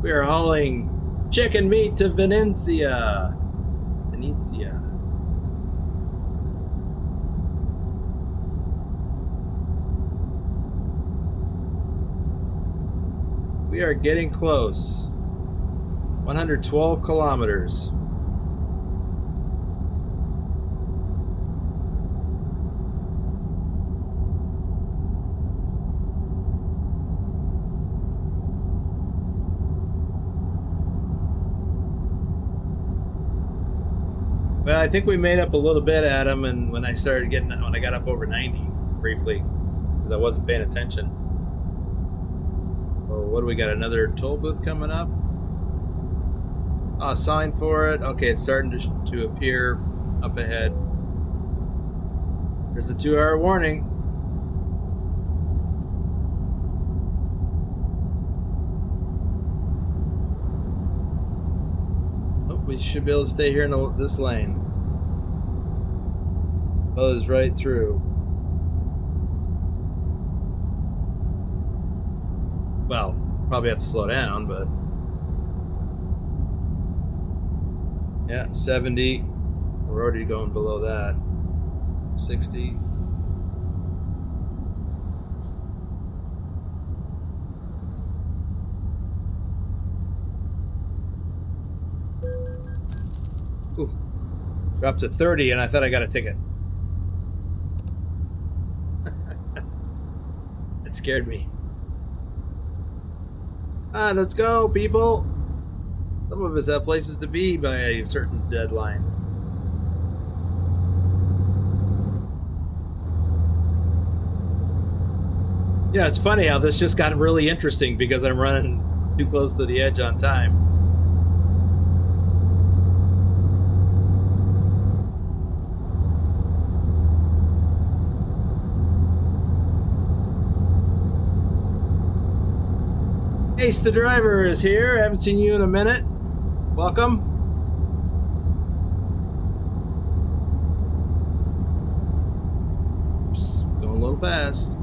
We are hauling chicken meat to Venezia. We are getting close. 112 kilometers. Well, I think we made up a little bit, Adam, and when I got up over 90 briefly, because I wasn't paying attention. Oh, what do we got? Another toll booth coming up? Sign for it. Okay, it's starting to appear up ahead. There's a 2-hour warning. Oh, we should be able to stay here in this lane. Buzz right through. Well, probably have to slow down, but yeah, 70. We're already going below that. 60. Ooh, dropped to 30, and I thought I got a ticket. It scared me. Let's go, people. Some of us have places to be by a certain deadline. Yeah, it's funny how this just got really interesting because I'm running too close to the edge on time. Ace the driver is here. Haven't seen you in a minute. Welcome. Oops, going a little fast.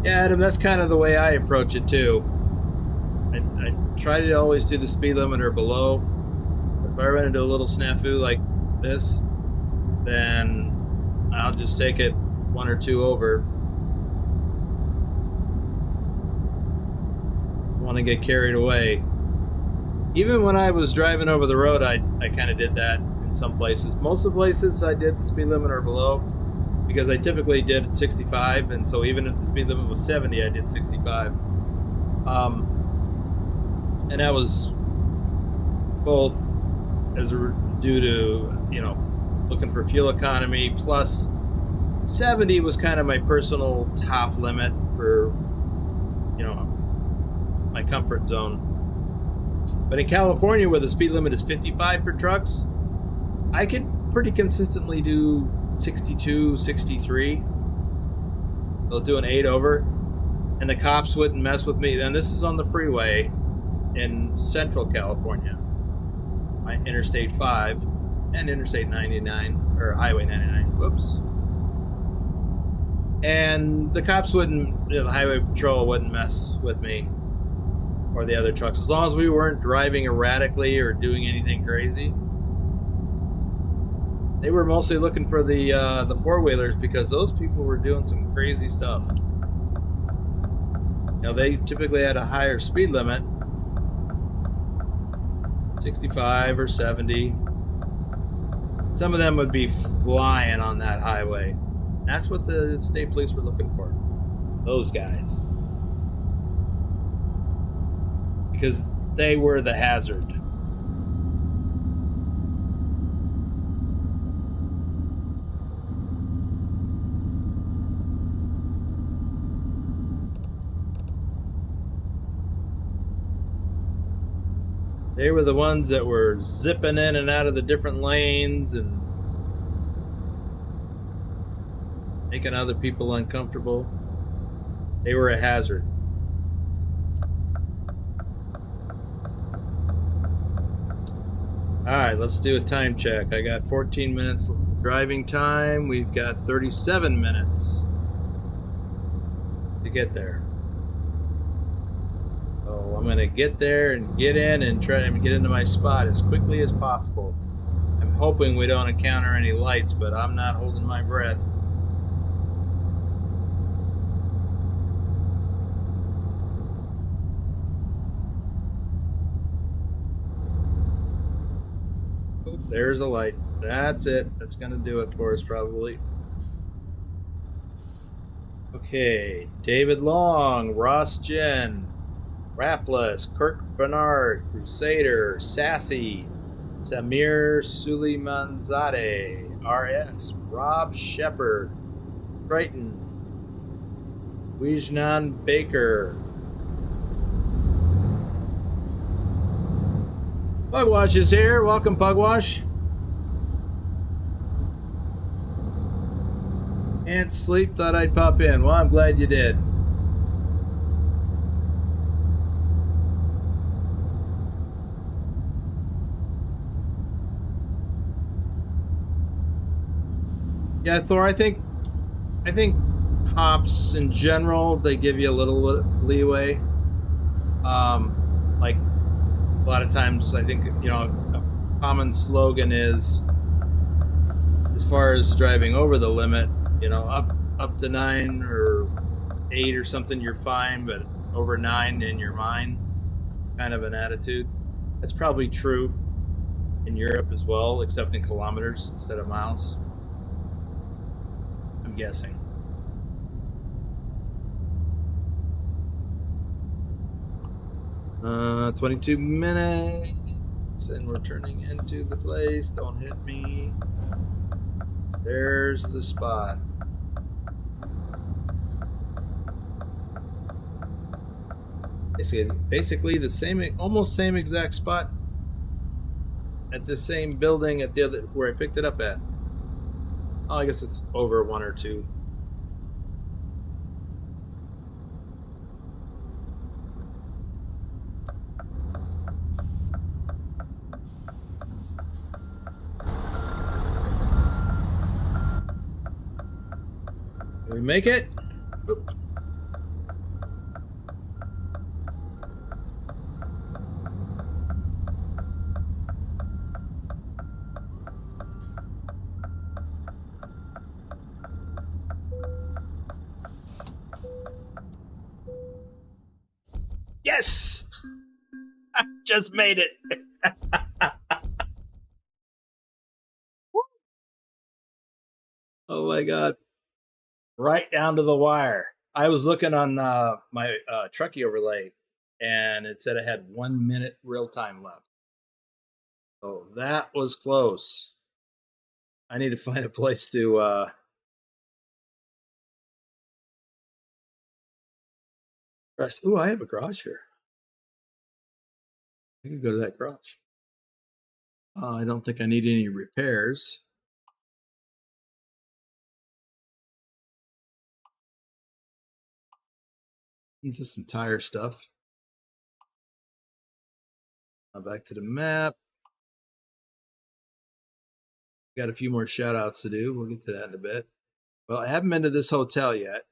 Yeah, Adam, that's kind of the way I approach it too. I try to always do the speed limit or below. If I run into a little snafu like this, then I'll just take it 1 or 2 over. Want to get carried away. Even when I was driving over the road, I kind of did that in some places. Most of the places I did the speed limit or below because I typically did 65, and so even if the speed limit was 70, I did 65. And that was both due to, you know, looking for fuel economy, plus 70 was kind of my personal top limit for, you know, my comfort zone. But in California, where the speed limit is 55 for trucks, I could pretty consistently do 62, 63. I was doing 8 over, and the cops wouldn't mess with me. And this is on the freeway in Central California, my Interstate 5 and Interstate 99, or Highway 99. Whoops. And the cops wouldn't, the highway patrol wouldn't mess with me or the other trucks, as long as we weren't driving erratically or doing anything crazy. They were mostly looking for the four-wheelers because those people were doing some crazy stuff. You know, they typically had a higher speed limit, 65 or 70. Some of them would be flying on that highway. That's what the state police were looking for. Those guys. Because they were the hazard. They were the ones that were zipping in and out of the different lanes and making other people uncomfortable. They were a hazard. All right, let's do a time check. I got 14 minutes driving time. We've got 37 minutes to get there. So I'm gonna get there and get in and try to get into my spot as quickly as possible. I'm hoping we don't encounter any lights, but I'm not holding my breath. Oop, there's a light. That's it. That's gonna do it for us probably. Okay, David Long, Ross Jen, Rapless, Kirk Bernard, Crusader, Sassy, Samir Suleimanzadeh, RS, Rob Shepard, Triton, Wijnan Baker. Pugwash is here. Welcome, Pugwash. Can't sleep, thought I'd pop in. Well, I'm glad you did. Yeah, Thor, I think cops in general, they give you a little leeway. Like a lot of times, I think, you know, a common slogan is, as far as driving over the limit, you know, up to 9 or 8 or something, you're fine, but over 9 in your mind, kind of an attitude. That's probably true in Europe as well, except in kilometers instead of miles. I'm guessing. Uh, 22 minutes, and we're turning into the place. Don't hit me. There's the spot. Basically the same, almost same exact spot at the same building at the other where I picked it up at. Oh, I guess it's over 1 or 2. Can we make it? Oop. Yes! I just made it. Oh my god. Right down to the wire. I was looking on my Trucky overlay, and it said I had 1 minute real time left. So that was close. I need to find a place to rest. Ooh, I have a garage here. I can go to that garage. I don't think I need any repairs. Just some tire stuff. Now back to the map. Got a few more shout outs to do. We'll get to that in a bit. Well, I haven't been to this hotel yet.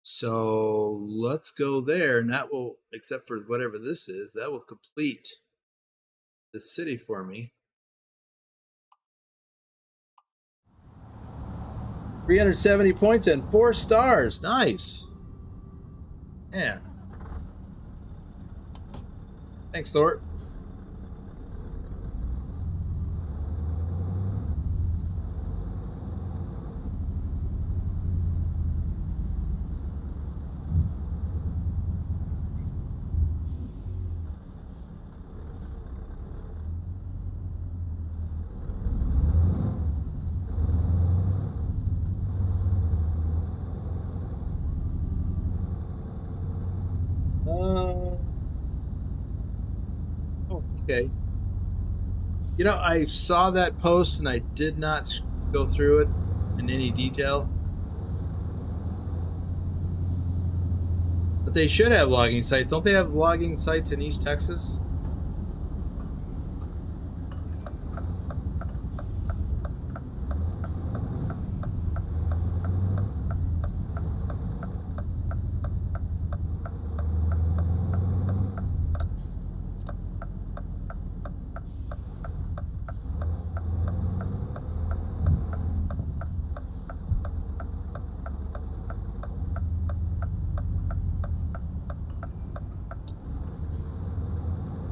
So let's go there, and that will, except for whatever this is, that will complete the city for me. 370 points and 4 stars. Nice. Yeah. Thanks, Thor. Oh, okay. You know, I saw that post and I did not go through it in any detail. But they should have logging sites. Don't they have logging sites in East Texas?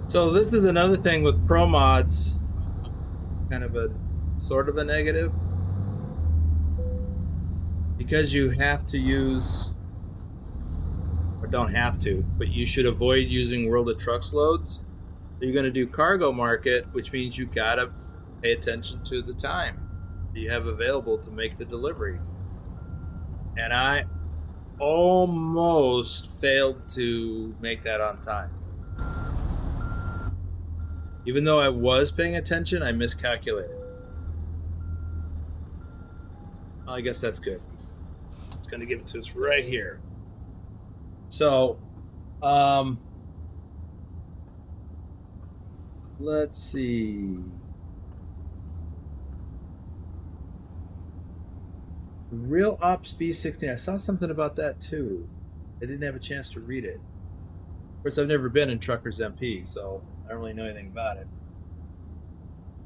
So this is another thing with ProMods, kind of a sort of a negative, because you have to use, or don't have to, but you should avoid using World of Trucks loads. You're going to do cargo market, which means you got to pay attention to the time that you have available to make the delivery. And I almost failed to make that on time. Even though I was paying attention, I miscalculated. Well, I guess that's good. It's going to give it to us right here. So, let's see. Real Ops V16. I saw something about that too. I didn't have a chance to read it. Of course, I've never been in Truckers MP, so I don't really know anything about it.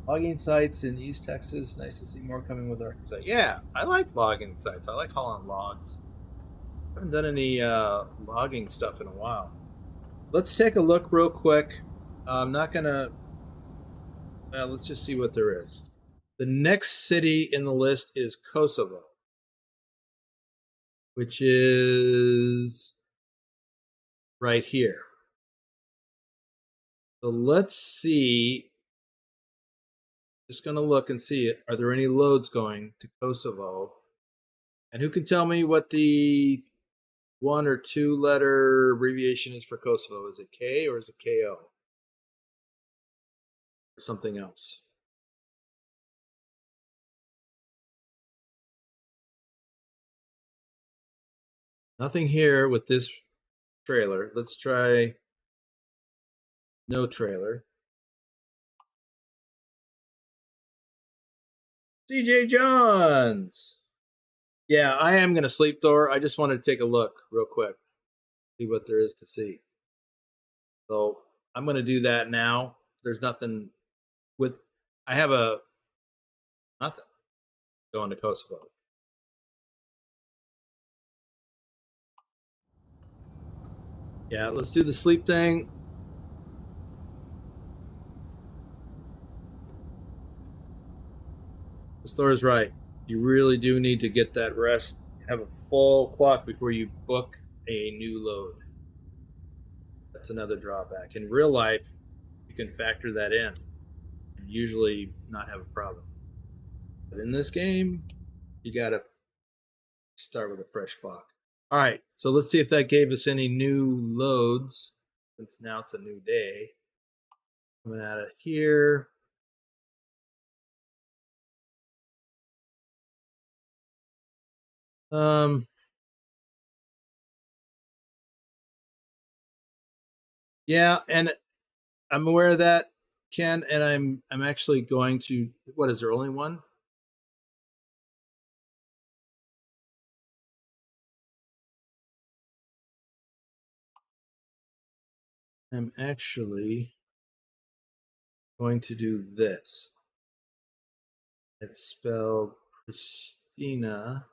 Logging sites in East Texas. Nice to see more coming with our site. Yeah, I like logging sites. I like hauling logs. I haven't done any logging stuff in a while. Let's take a look real quick. I'm not gonna. Let's just see what there is. The next city in the list is Kosovo, which is right here. So let's see. Just going to look and see it. Are there any loads going to Kosovo? And who can tell me what the 1 or 2 letter abbreviation is for Kosovo? Is it K or is it KO? Or something else? Nothing here with this trailer. Let's try no trailer. CJ Johns. Yeah, I am going to sleep, Thor. I just wanted to take a look real quick, see what there is to see. So I'm going to do that now. There's nothing with, I have a, nothing going to Kosovo. Yeah, let's do the sleep thing. The store is right. You really do need to get that rest. Have a full clock before you book a new load. That's another drawback. In real life, you can factor that in and usually not have a problem. But in this game, you got to start with a fresh clock. All right, so let's see if that gave us any new loads, since now it's a new day. Coming out of here. Yeah, and I'm aware of that, Ken, and I'm actually going to. What is there only one? I'm actually going to do this. It's spelled Pristina,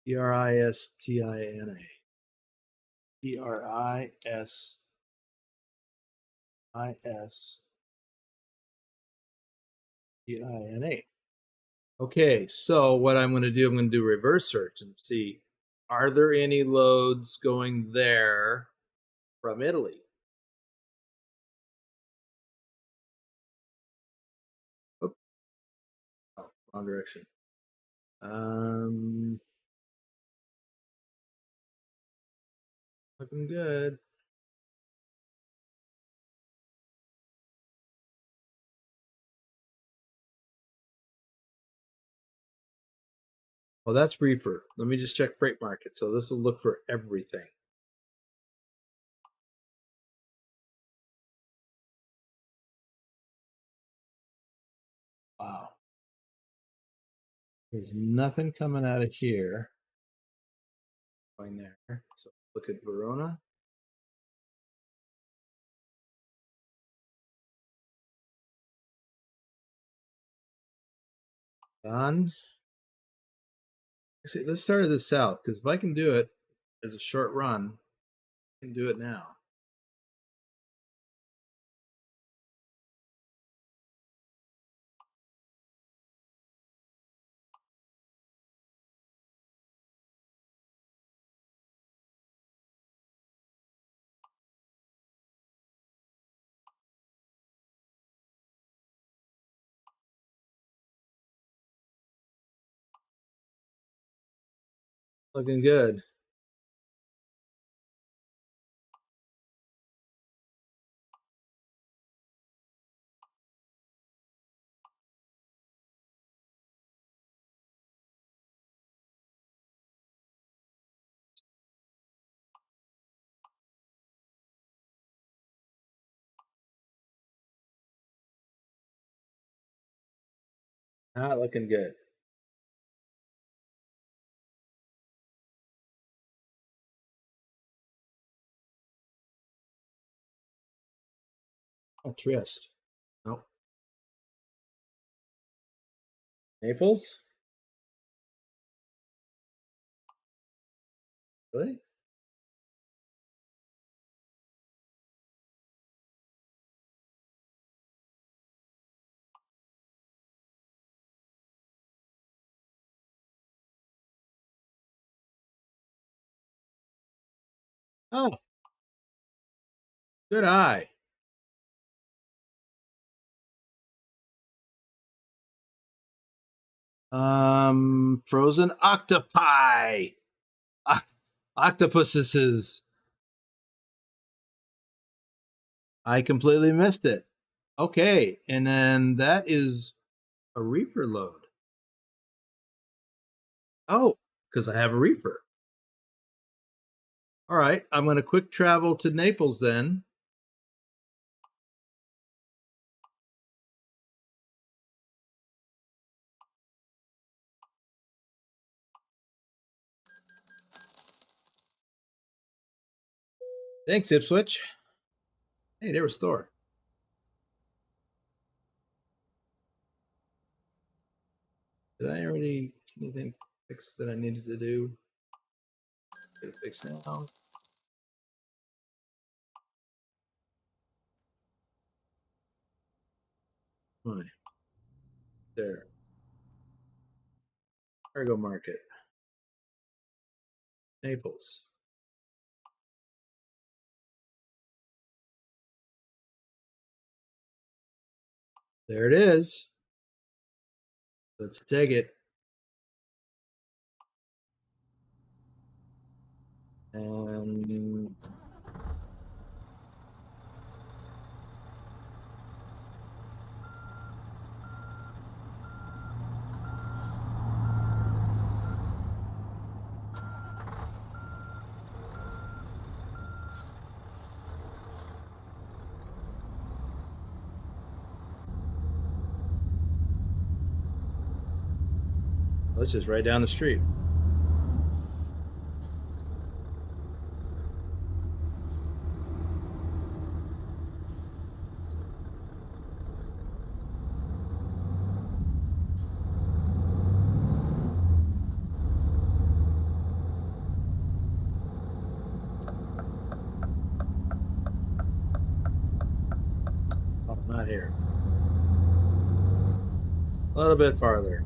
Pristina, Pristina. Okay, so what I'm going to do, I'm going to do reverse search and see, are there any loads going there from Italy? Oh, wrong direction. Looking good. Well, that's Reefer. Let me just check freight market. So this will look for everything. Wow. There's nothing coming out of here. Going there. So look at Verona. Done. See, let's start at the south, because if I can do it as a short run, I can do it now. Looking good. Not looking good. Oh, Trieste. Nope. Naples? Really? Oh, good eye. Frozen octopi. Octopuses. I completely missed it. Okay, and then that is a reefer load. Oh, because I have a reefer. All right, I'm going to quick travel to Naples then. Thanks, Ipswich. Hey, they restore. Did I already anything fix that I needed to do? Get it fixed now. Right. There. Cargo market. Naples. There it is. Let's take it. And let's just right down the street. Oh, not here. A little bit farther.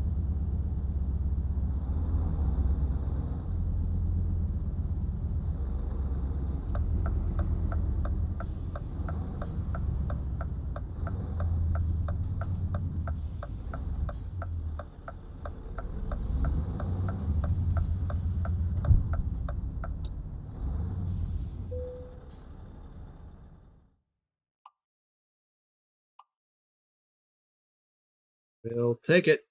We'll take it.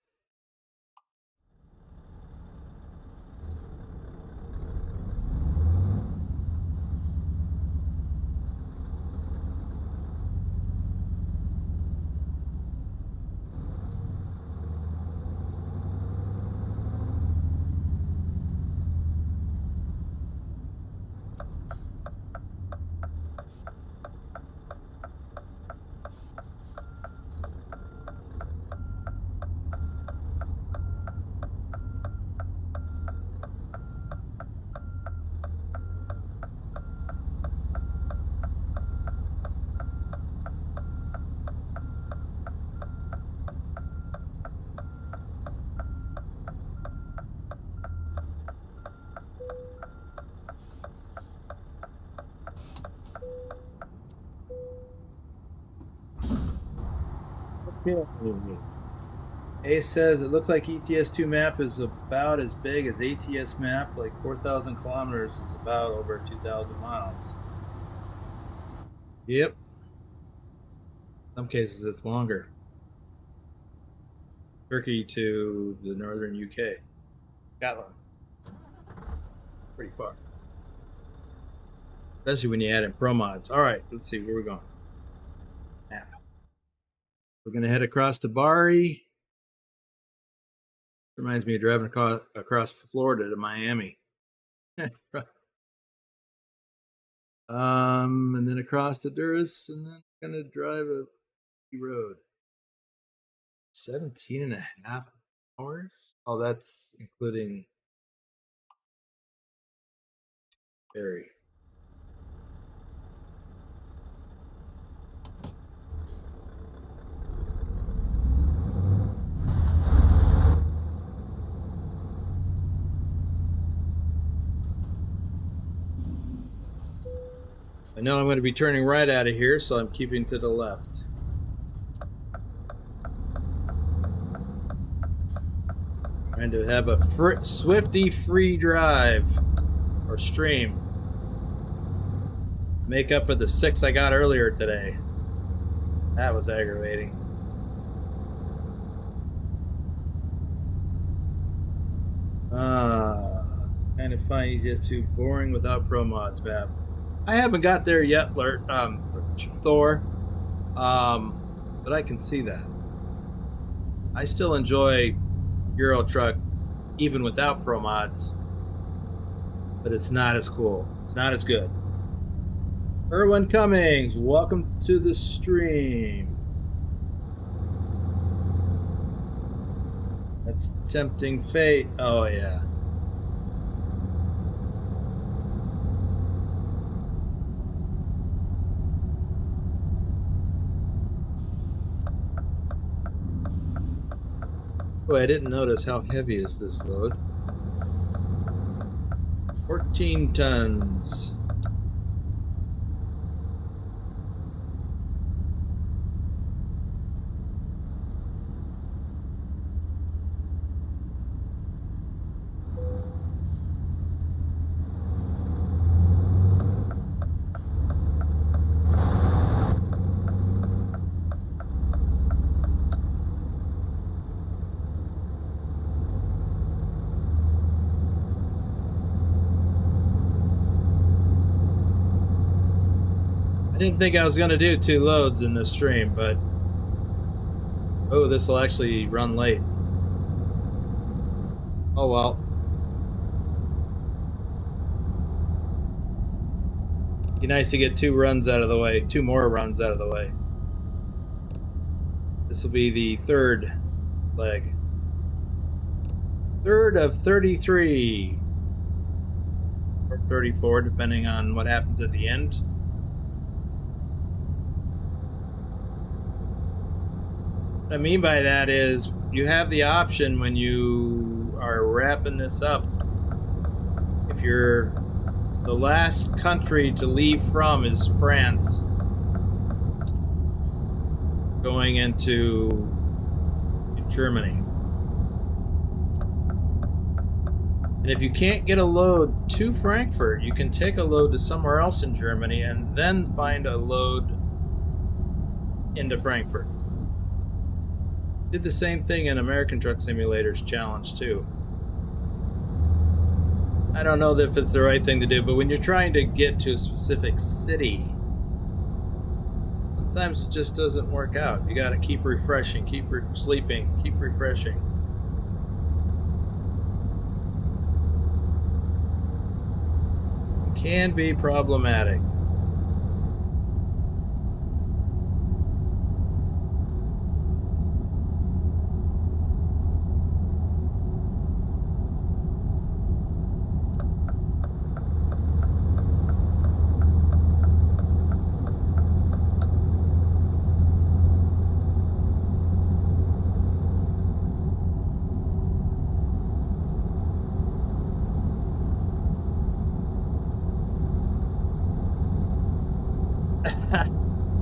Okay. A says it looks like ETS2 map is about as big as ATS map, like 4,000 kilometers is about over 2,000 miles. Yep. In some cases it's longer. Turkey to the northern UK. Scotland. Pretty far. Especially when you add in ProMods. All right, let's see where we're going. Map. We're going to head across to Bari. Reminds me of driving across Florida to Miami. And then across to Durrës, and then gonna drive a road. 17 and a half hours? Oh, that's including Ferry. I know I'm going to be turning right out of here, so I'm keeping to the left. Trying to have a swifty free drive or stream. Make up for the 6 I got earlier today. That was aggravating. Kind of find ETS2 boring without ProMods map. I haven't got there yet, Thor. But I can see that. I still enjoy Euro Truck even without ProMods, but it's not as cool. It's not as good. Erwin Cummings, welcome to the stream. That's tempting fate. Oh yeah. Oh, I didn't notice how heavy is this load. 14 tons. I didn't think I was going to do 2 loads in this stream, but oh, this will actually run late. Oh well. Be nice to get 2 runs out of the way, 2 more runs out of the way. This will be the 3rd leg. 3rd of 33. Or 34, depending on what happens at the end. What I mean by that is you have the option when you are wrapping this up. If you're the last country to leave from is France, going into Germany. And if you can't get a load to Frankfurt, you can take a load to somewhere else in Germany and then find a load into Frankfurt. Did the same thing in American Truck Simulator's challenge too. I don't know if it's the right thing to do, but when you're trying to get to a specific city, sometimes it just doesn't work out. You gotta keep refreshing, keep sleeping, keep refreshing. It can be problematic.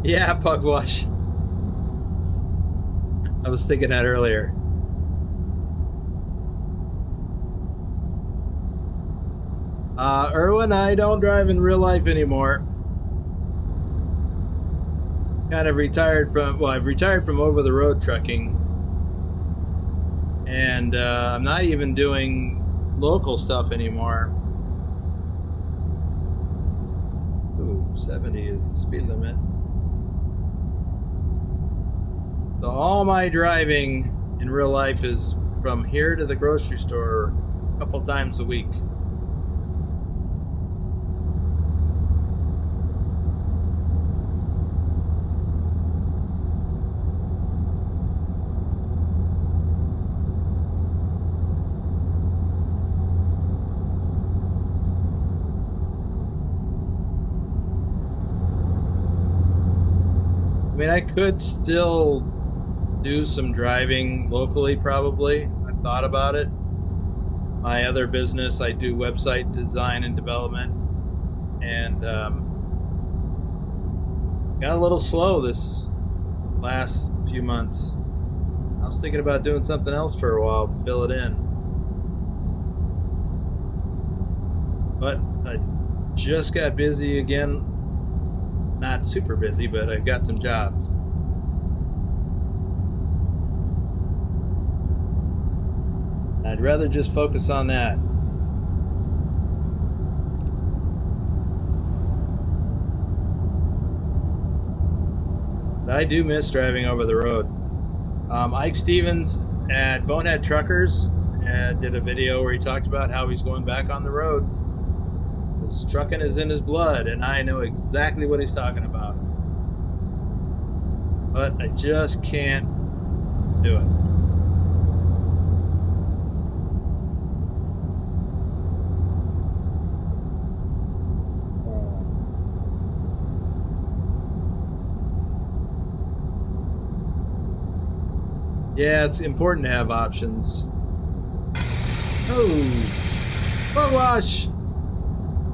Yeah, Pugwash. I was thinking that earlier. Erwin, I don't drive in real life anymore. Kind of retired from, well, I've retired from over-the-road trucking. And I'm not even doing local stuff anymore. Ooh, 70 is the speed limit. So all my driving in real life is from here to the grocery store a couple times a week. I mean, I could still do some driving locally, probably. I've thought about it. My other business, I do website design and development, and got a little slow this last few months. I was thinking about doing something else for a while to fill it in. But I just got busy again. Not super busy, but I've got some jobs. I'd rather just focus on that. But I do miss driving over the road. Ike Stevens at Bonehead Truckers did a video where he talked about how he's going back on the road. Because trucking is in his blood, and I know exactly what he's talking about. But I just can't do it. Yeah, it's important to have options. Oh, Pugwash!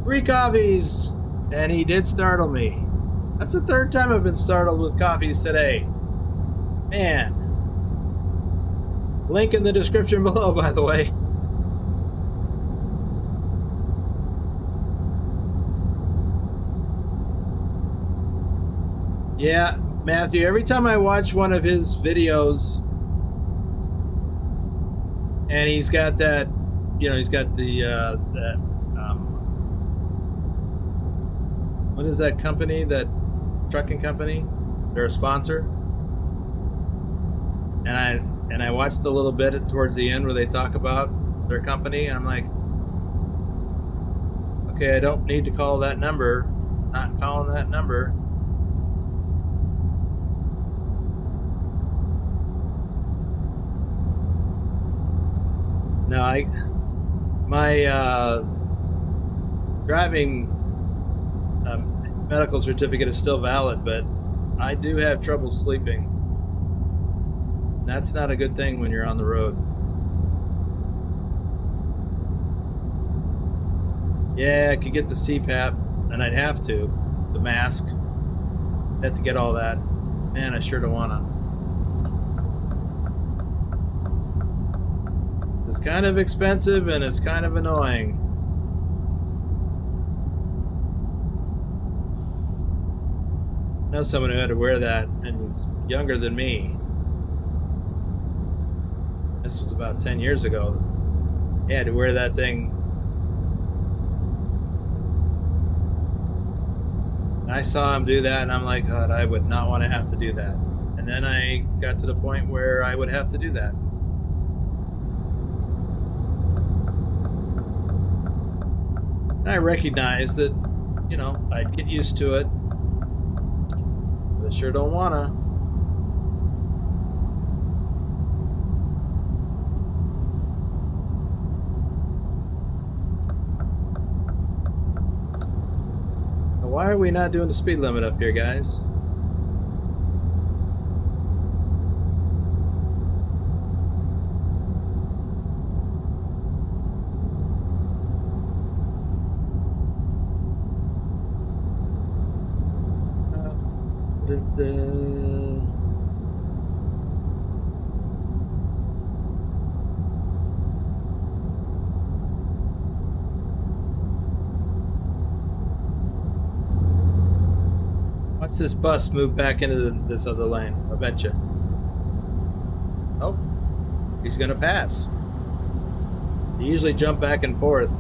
3 coffees! And he did startle me. That's the 3rd time I've been startled with coffees today. Man. Link in the description below, by the way. Yeah, Matthew, every time I watch one of his videos, and he's got that, you know, he's got the, what is that company, that trucking company? They're a sponsor. And I watched a little bit towards the end where they talk about their company, and I'm like, okay, I don't need to call that number. Not calling that number. No, my driving medical certificate is still valid, but I do have trouble sleeping. That's not a good thing when you're on the road. Yeah, I could get the CPAP, and I'd have to. The mask. I'd have to get all that. Man, I sure don't want to. It's kind of expensive, and it's kind of annoying. I know someone who had to wear that, and was younger than me. This was about 10 years ago. He had to wear that thing. And I saw him do that, and I'm like, God, I would not want to have to do that. And then I got to the point where I would have to do that. And I recognize that, you know, I'd get used to it. But I sure don't want to. Why are we not doing the speed limit up here, guys? Watch this bus move back into this other lane. I bet you. Oh, he's gonna pass. They usually jump back and forth.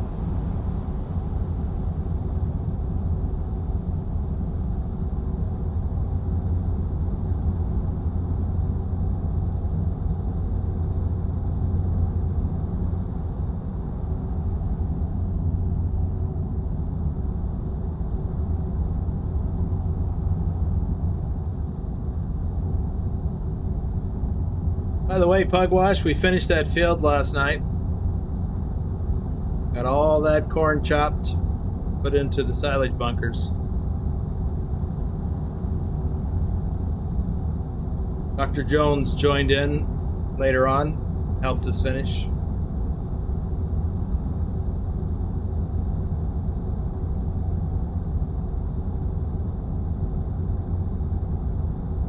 By the way, Pugwash, we finished that field last night. Got all that corn chopped, put into the silage bunkers. Dr. Jones joined in later on, helped us finish.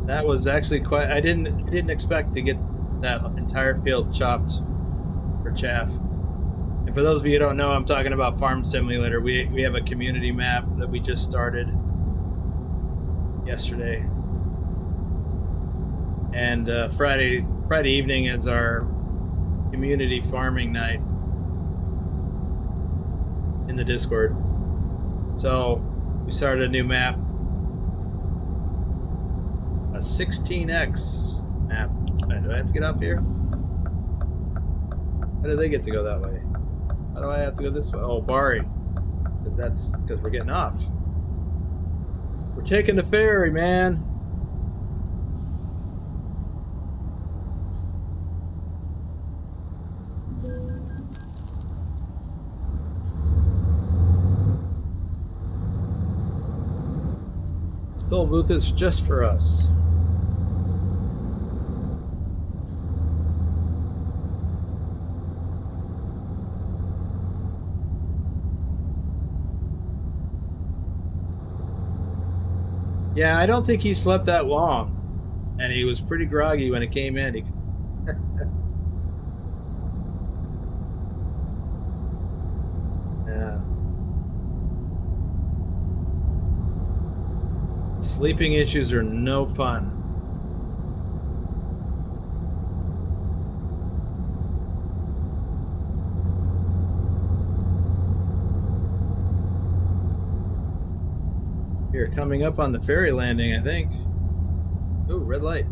That was actually quite. I didn't expect to get that entire field chopped for chaff. And for those of you who don't know, I'm talking about Farm Simulator. We have a community map that we just started yesterday, and Friday evening is our community farming night in the Discord. So we started a new map, a 16x map. Do I have to get off here? How do they get to go that way? How do I have to go this way? Oh, Bari. Because we're getting off. We're taking the ferry, man. This bill booth is just for us. Yeah, I don't think he slept that long, and he was pretty groggy when he came in. Yeah. Sleeping issues are no fun. We're coming up on the ferry landing, I think. Ooh, red light.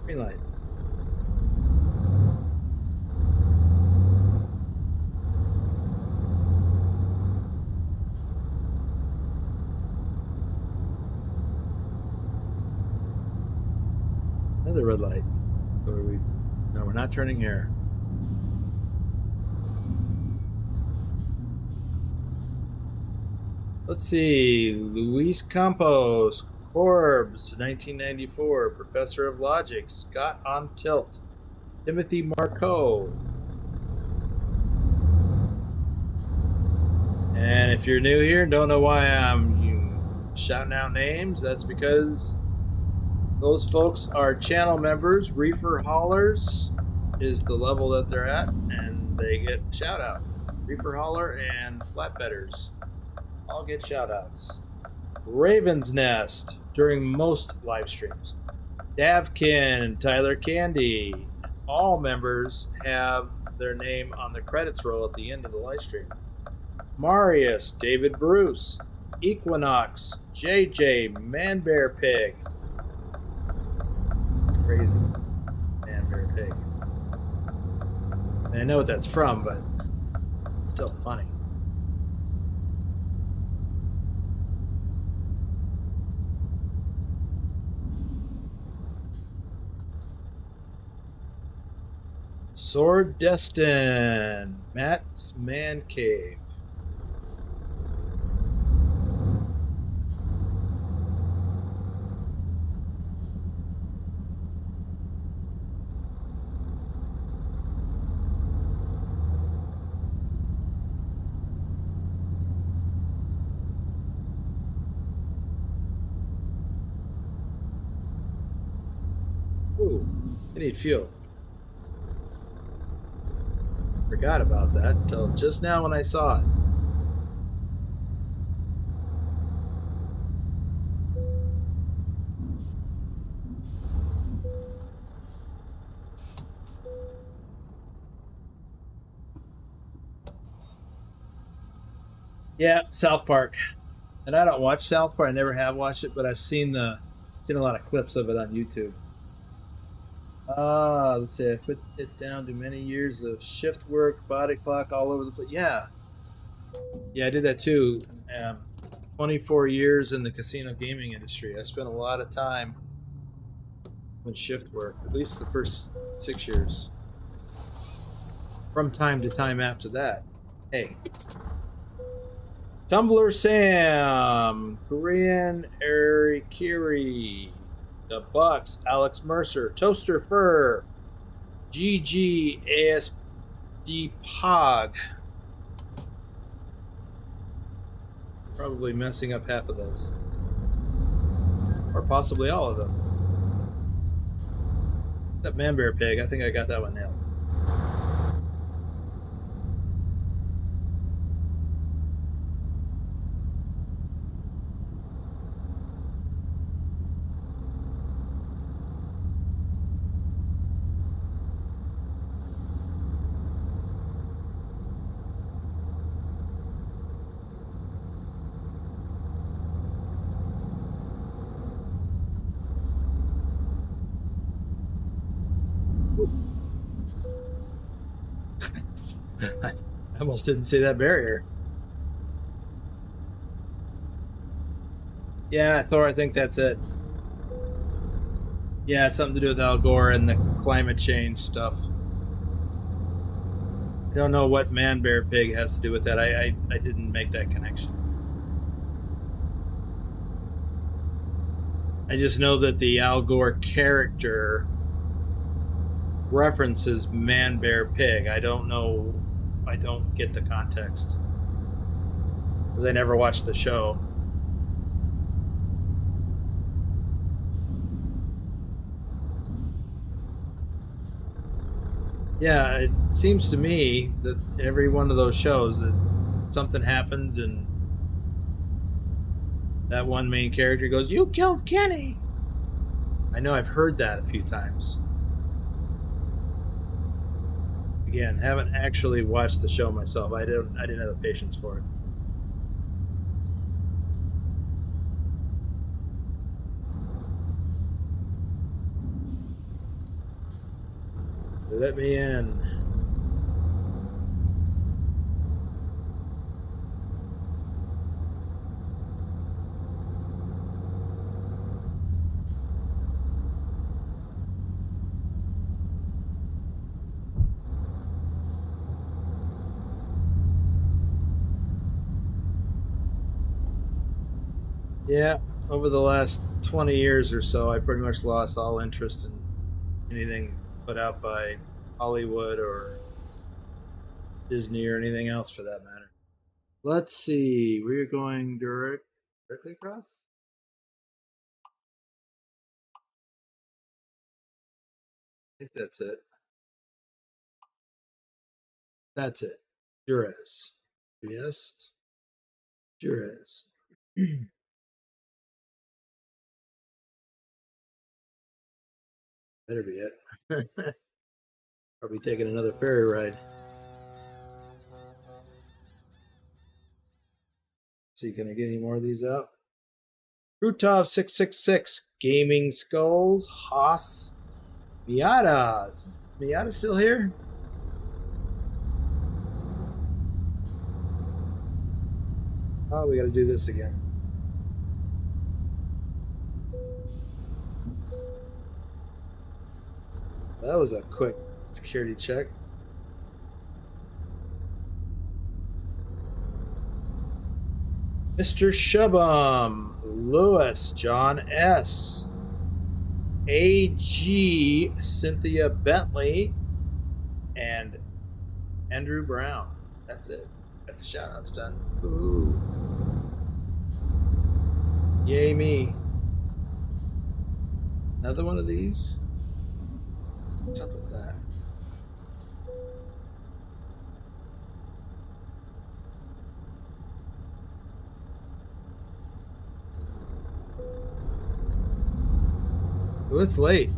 Green light. Another red light. So no, we're not turning here. Let's see, Luis Campos, Corbs, 1994, Professor of Logic, Scott on Tilt, Timothy Marco. And if you're new here and don't know why I'm shouting out names, that's because those folks are channel members. Reefer Haulers is the level that they're at, and they get shout out. Reefer Hauler and Flatbedders all get shoutouts. Raven's Nest during most live streams. Davkin, Tyler Candy, all members have their name on the credits roll at the end of the live stream. Marius, David Bruce, Equinox, JJ, Manbear Pig. It's crazy. Manbear Pig. And I know what that's from, but it's still funny. Sword Destin, Matt's Man Cave. Ooh, I need fuel. Forgot about that until just now when I saw it. Yeah, South Park. And I don't watch South Park. I never have watched it, but I've seen a lot of clips of it on YouTube. Let's see. I put it down to many years of shift work, body clock, all over the place. Yeah, I did that too. 24 years in the casino gaming industry. I spent a lot of time with shift work. At least the first 6 years. From time to time after that. Hey. Tumbler Sam, Korean Ari Kiri, The Bucks, Alex Mercer, Toaster Fur, GG ASD Pog. Probably messing up half of those. Or possibly all of them. That Man Bear Pig, I think I got that one nailed. I almost didn't see that barrier. Yeah, Thor, I think that's it. Yeah, it's something to do with Al Gore and the climate change stuff. I don't know what Man Bear Pig has to do with that. I didn't make that connection. I just know that the Al Gore character references Man Bear Pig. I don't know. I don't get the context because I never watched the show. Yeah, it seems to me that every one of those shows that something happens and that one main character goes, "You killed Kenny." I know I've heard that a few times. Again, haven't actually watched the show myself. I didn't have the patience for it. Let me in. Yeah, over the last 20 years or so, I pretty much lost all interest in anything put out by Hollywood or Disney or anything else for that matter. Let's see. We're going directly across? I think that's it. That's it. Jurez. Yes. Jurez. Better be it. Probably taking another ferry ride. Let's see, can I get any more of these out? Krutov 666, Gaming Skulls, Haas, Miata. Is Miata still here? Oh, we got to do this again. That was a quick security check. Mr. Shubham, Lewis, John S., AG, Cynthia Bentley, and Andrew Brown. That's it. Got the shout outs done. Ooh. Yay me. Another one of these. What's up with that? Oh, it's late.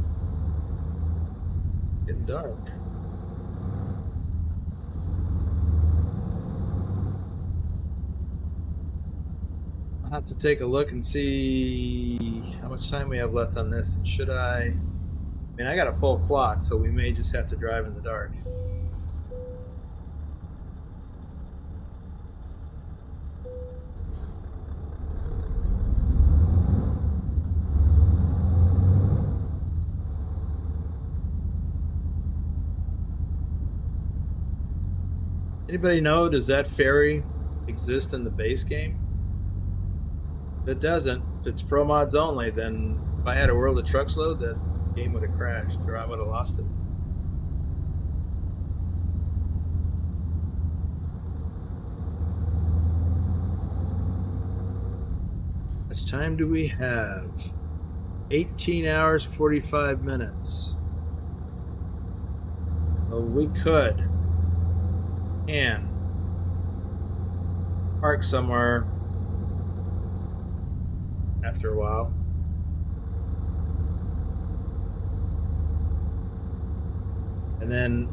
Getting dark. I'll have to take a look and see how much time we have left on this. And should I mean, I got a full clock, so we may just have to drive in the dark. Anybody know, does that ferry exist in the base game? If it doesn't, if it's ProMods only, then if I had a World of Trucks load, that game would have crashed, or I would have lost it. How much time do we have? 18 hours, 45 minutes. Well, we could and park somewhere after a while. And then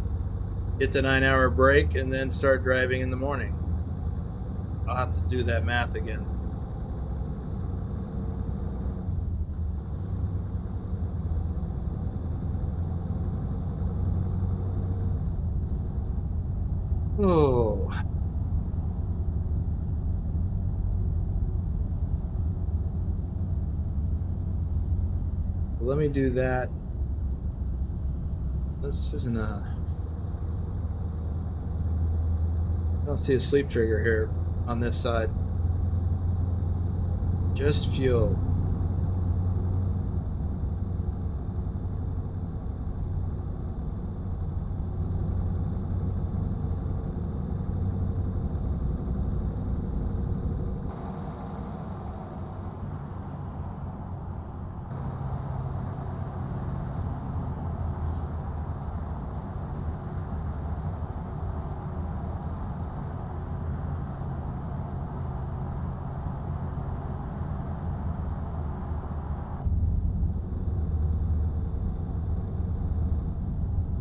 get the 9-hour break and then start driving in the morning. I'll have to do that math again. Oh. Let me do that. This isn't a... I don't see a sleep trigger here on this side. Just fuel.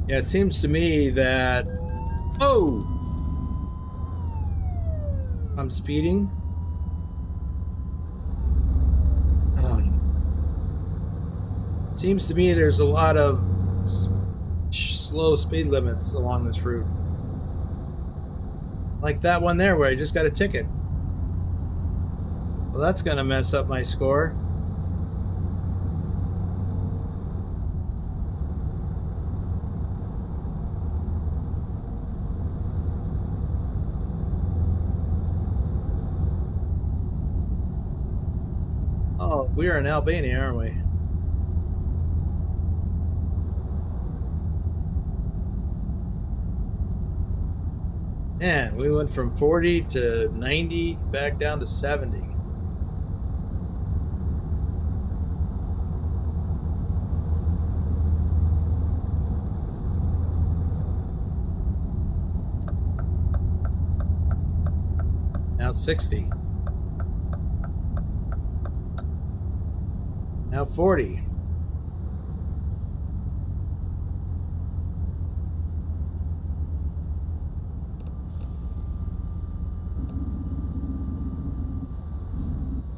Yeah, it seems to me that... Oh! I'm speeding. Oh. It seems to me there's a lot of slow speed limits along this route. Like that one there where I just got a ticket. Well, that's gonna mess up my score. Oh, we are in Albania, aren't we? Man, we went from 40 to 90 back down to 70. Now 60. Now 40.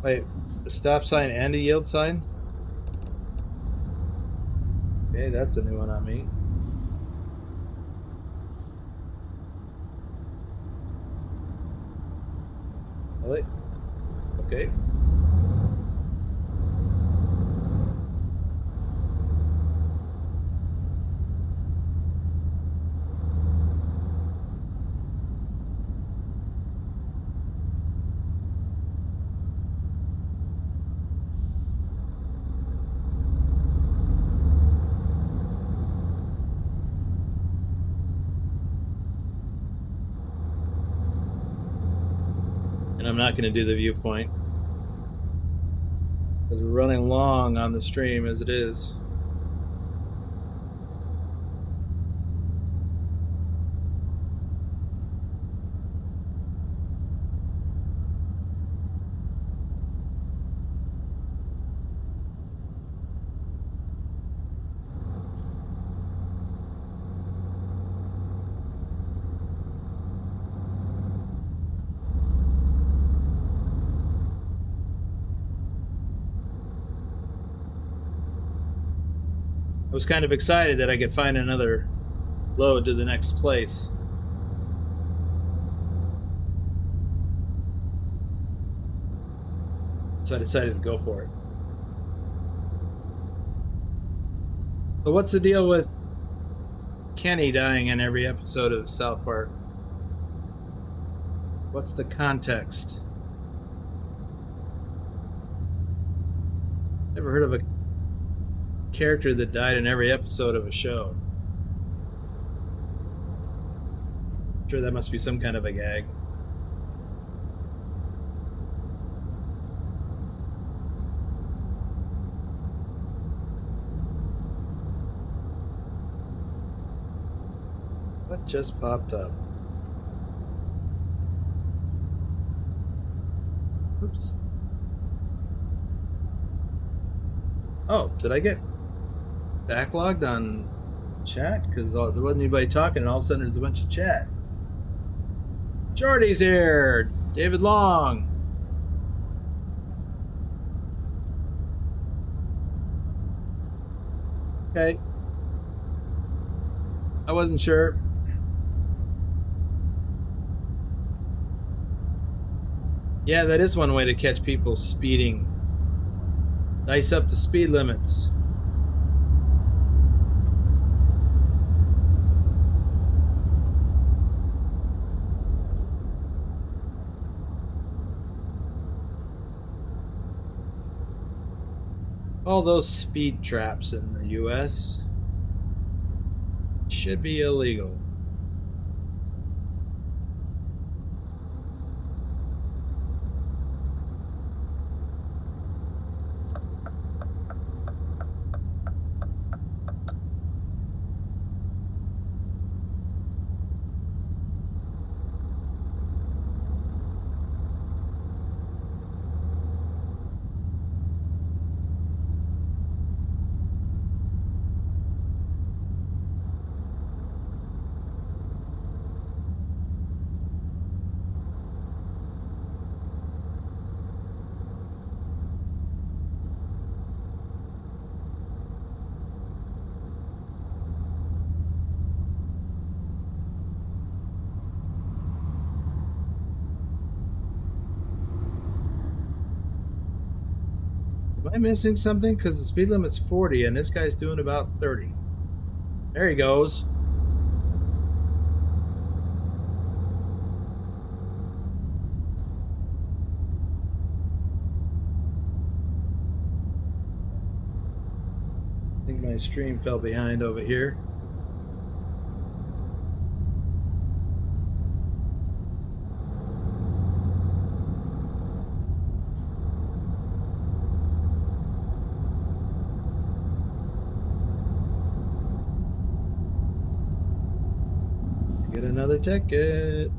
Wait, a stop sign and a yield sign? Okay, that's a new one on me. Really? Okay. And I'm not going to do the viewpoint because we're running long on the stream as it is. was kind of excited that I could find another load to the next place. So I decided to go for it. So what's the deal with Kenny dying in every episode of South Park? What's the context? Never heard of a character that died in every episode of a show. I'm sure that must be some kind of a gag. What just popped up? Oops. Oh, did I get backlogged on chat? Because there wasn't anybody talking, and all of a sudden there's a bunch of chat. Jordy's here! David Long! Okay. I wasn't sure. Yeah, that is one way to catch people speeding. Dice up the speed limits. All those speed traps in the US should be illegal. Am I missing something? Because the speed limit's 40 and this guy's doing about 30. There he goes. I think my stream fell behind over here. Get another ticket.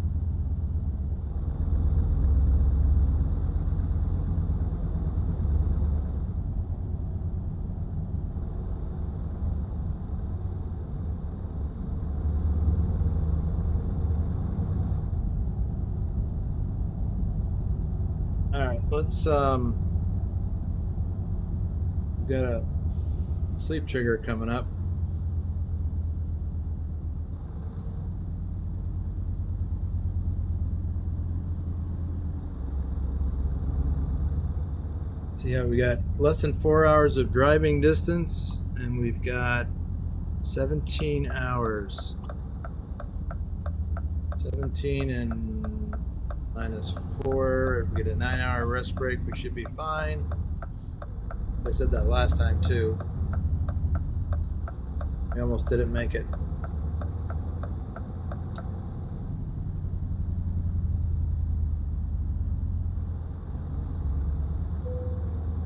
Let's we've got a sleep trigger coming up. Let's see how we got less than 4 hours of driving distance, and we've got 17 hours. 17 and minus 4. If we get a 9-hour rest break, we should be fine. I said that last time too. We almost didn't make it.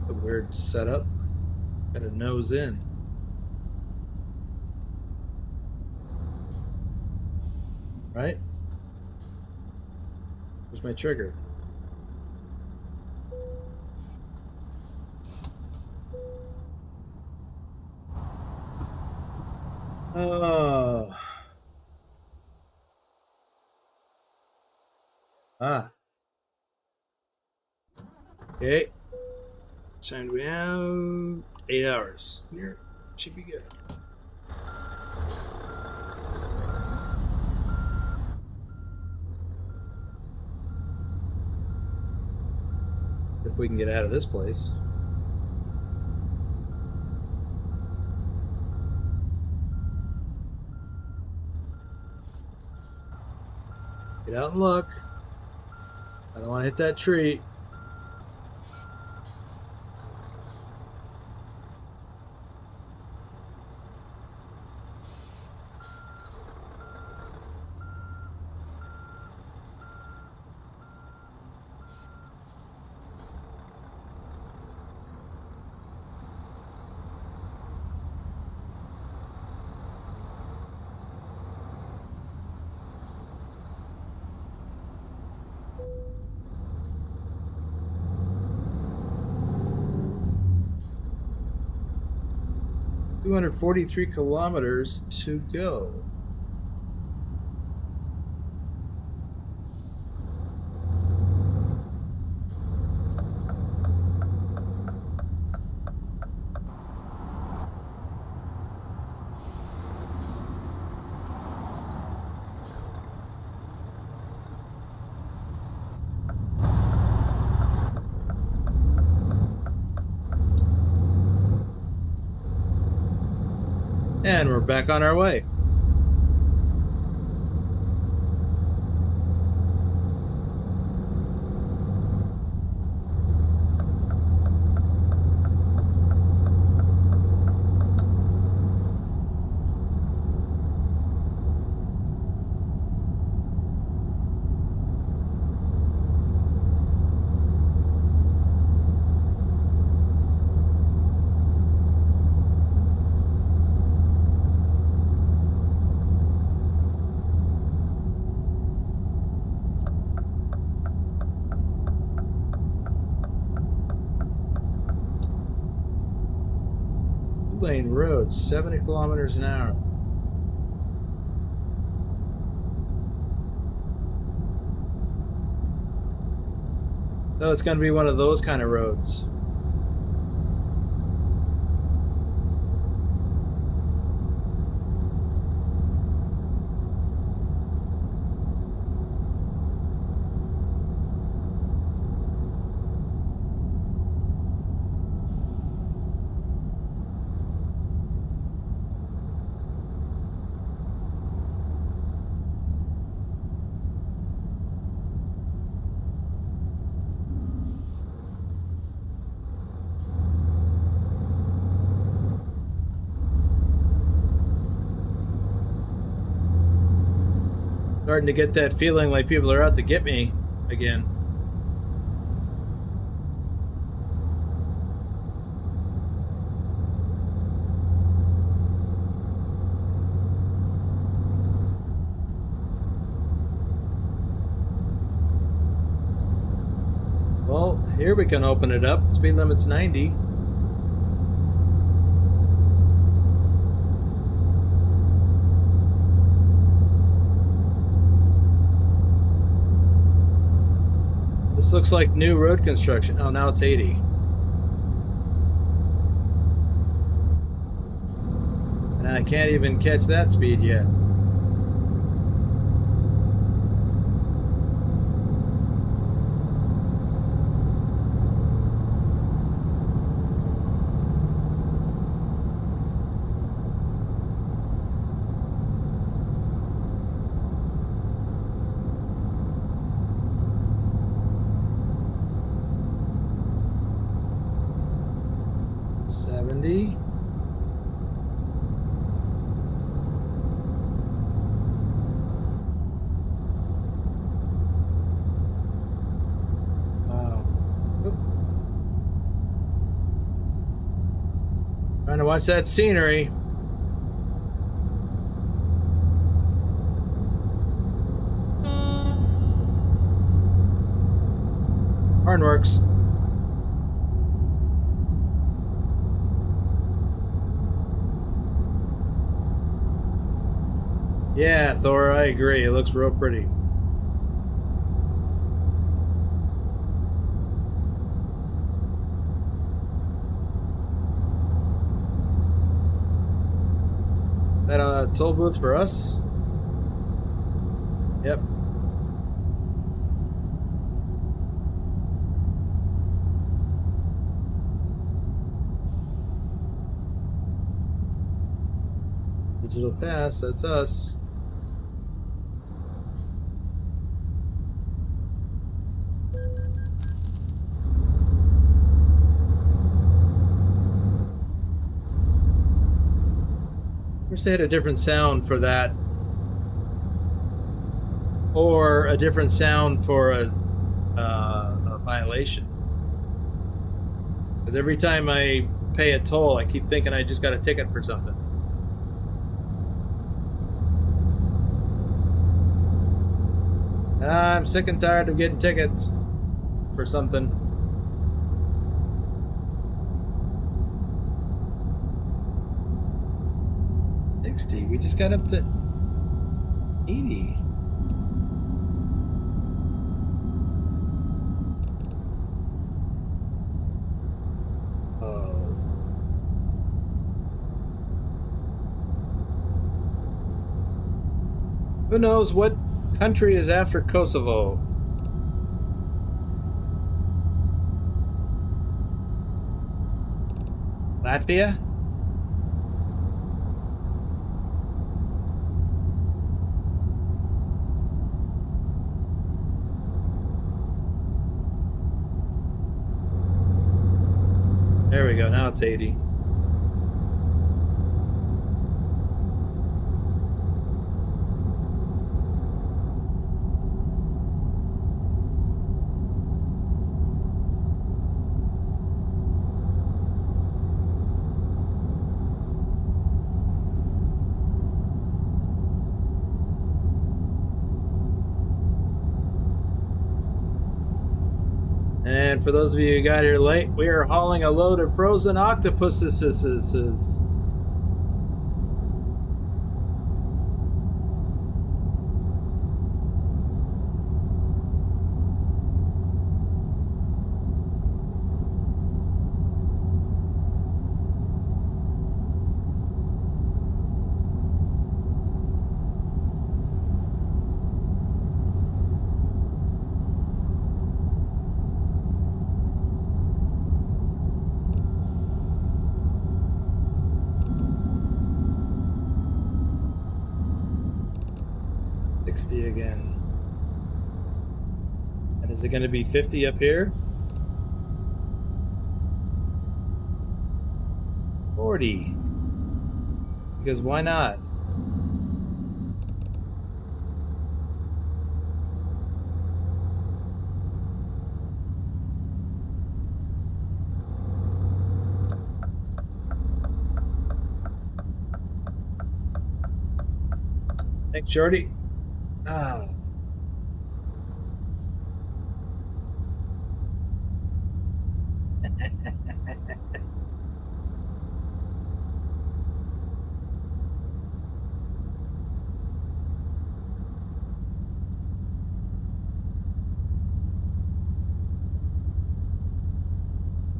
A weird setup. Got a nose in. Right? Where's my trigger? Oh. Ah. Okay. Time we have 8 hours. Here should be good. If we can get out of this place. Get out and look. I don't want to hit that tree. $243 kilometers to go. And we're back on our way. Lane road, 70 kilometers an hour. So it's going to be one of those kind of roads. Starting to get that feeling like people are out to get me again. Well, here we can open it up. Speed limit's 90. This looks like new road construction. Oh, now it's 80. And I can't even catch that speed yet. Trying to watch that scenery. Horn works. Yeah, Thor, I agree. It looks real pretty. That a toll booth for us? Yep. Digital pass, that's us. Wish they had a different sound for that. Or a different sound for a violation. Because every time I pay a toll, I keep thinking I just got a ticket for something. I'm sick and tired of getting tickets for something. We just got up to 80. Oh. Who knows what country is after Kosovo? Latvia? There we go, now it's 80. And for those of you who got here late, we are hauling a load of frozen octopuses. Again. And is it going to be 50 up here? 40. Because why not? Thanks, Shorty. Ah.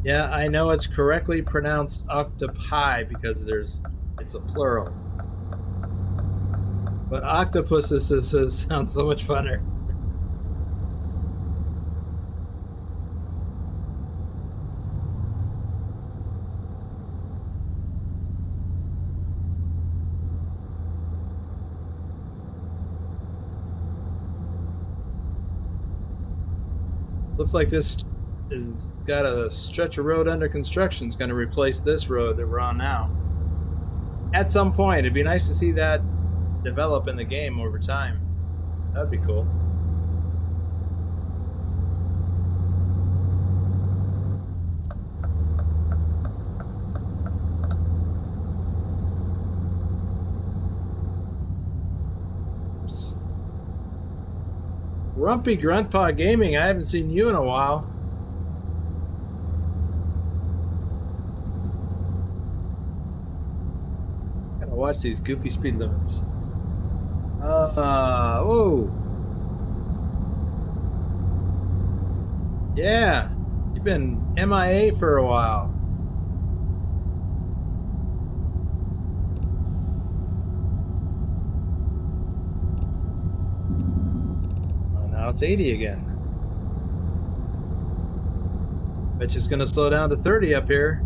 Yeah, I know it's correctly pronounced octopi because it's a plural. But octopuses sounds so much funner. Looks like this is got a stretch of road under construction. It's going to replace this road that we're on now. At some point, it'd be nice to see that develop in the game over time. That'd be cool. Oops. Rumpy Gruntpaw Gaming, I haven't seen you in a while. Gotta watch these goofy speed limits. Whoa. Yeah, you've been MIA for a while. Oh, now it's 80 again. Bet you it's gonna slow down to 30 up here.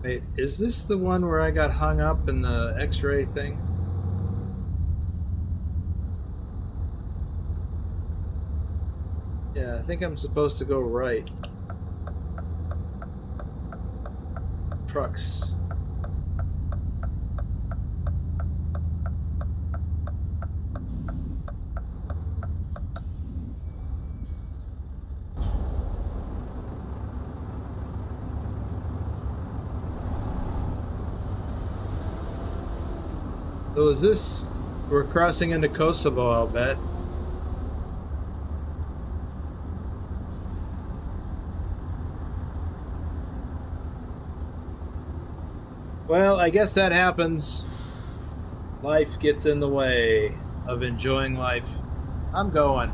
Wait, is this the one where I got hung up in the X-ray thing? Yeah, I think I'm supposed to go right. Trucks. So is this... We're crossing into Kosovo, I'll bet. Well, I guess that happens. Life gets in the way of enjoying life. I'm going.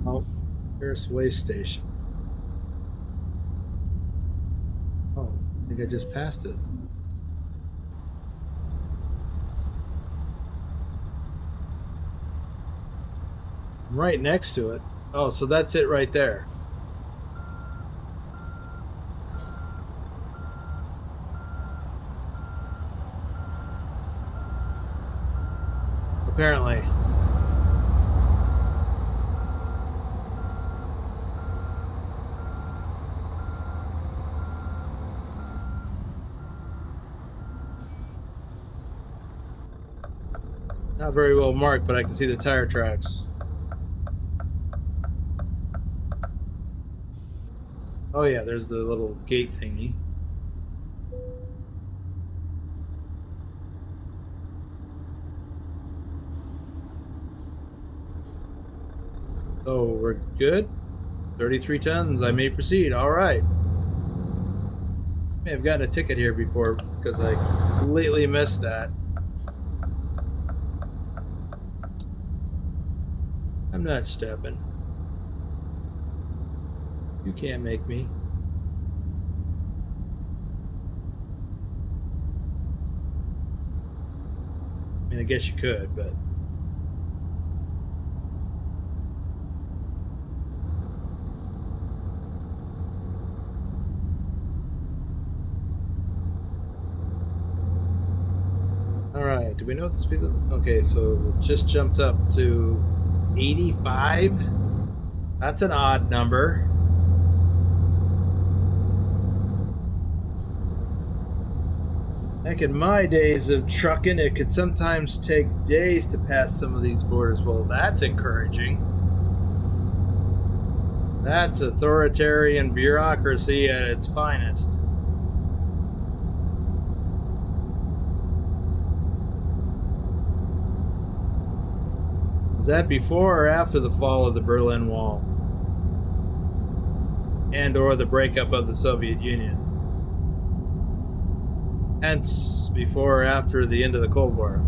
Oh, here's Waste Station. Oh, I think I just passed it. I'm right next to it. Oh, so that's it right there. Apparently. Not very well marked, but I can see the tire tracks. Oh yeah, there's the little gate thingy. So we're good. 33 tons. I may proceed. All right. May have gotten a ticket here before because I completely missed that. I'm not stepping. You can't make me. I mean, I guess you could, but... Alright, do we know what the speed limit? Okay, so just jumped up to 85. That's an odd number. Back in my days of trucking, it could sometimes take days to pass some of these borders. Well, that's encouraging. That's authoritarian bureaucracy at its finest. Was that before or after the fall of the Berlin Wall? And or the breakup of the Soviet Union? Hence, before or after the end of the Cold War?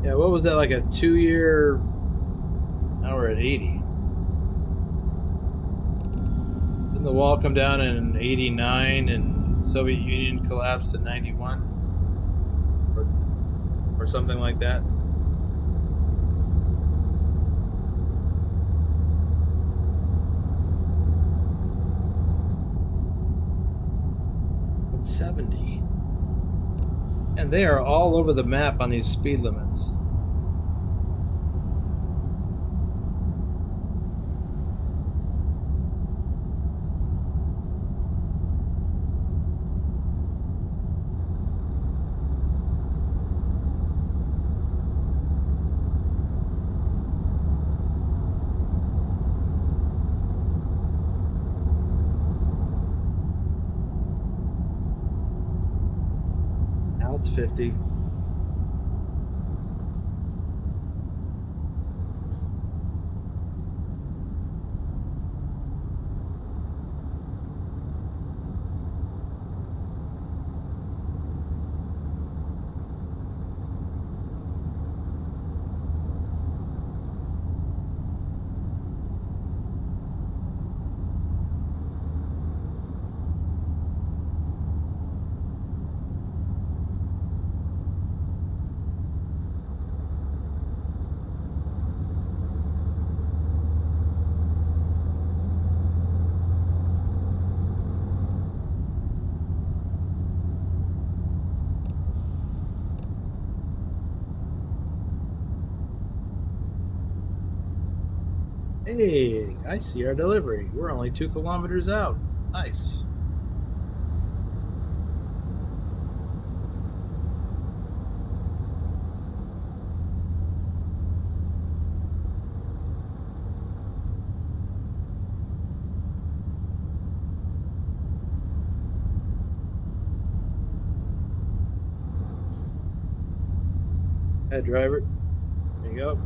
Yeah, what was that, like a 2-year... Now we're at 80. Didn't the wall come down in 89 and Soviet Union collapsed in 91? Or something like that? But 70. And they are all over the map on these speed limits. Now it's 50. Hey, I see our delivery. We're only 2 kilometers out. Nice. Hey, driver. There you go.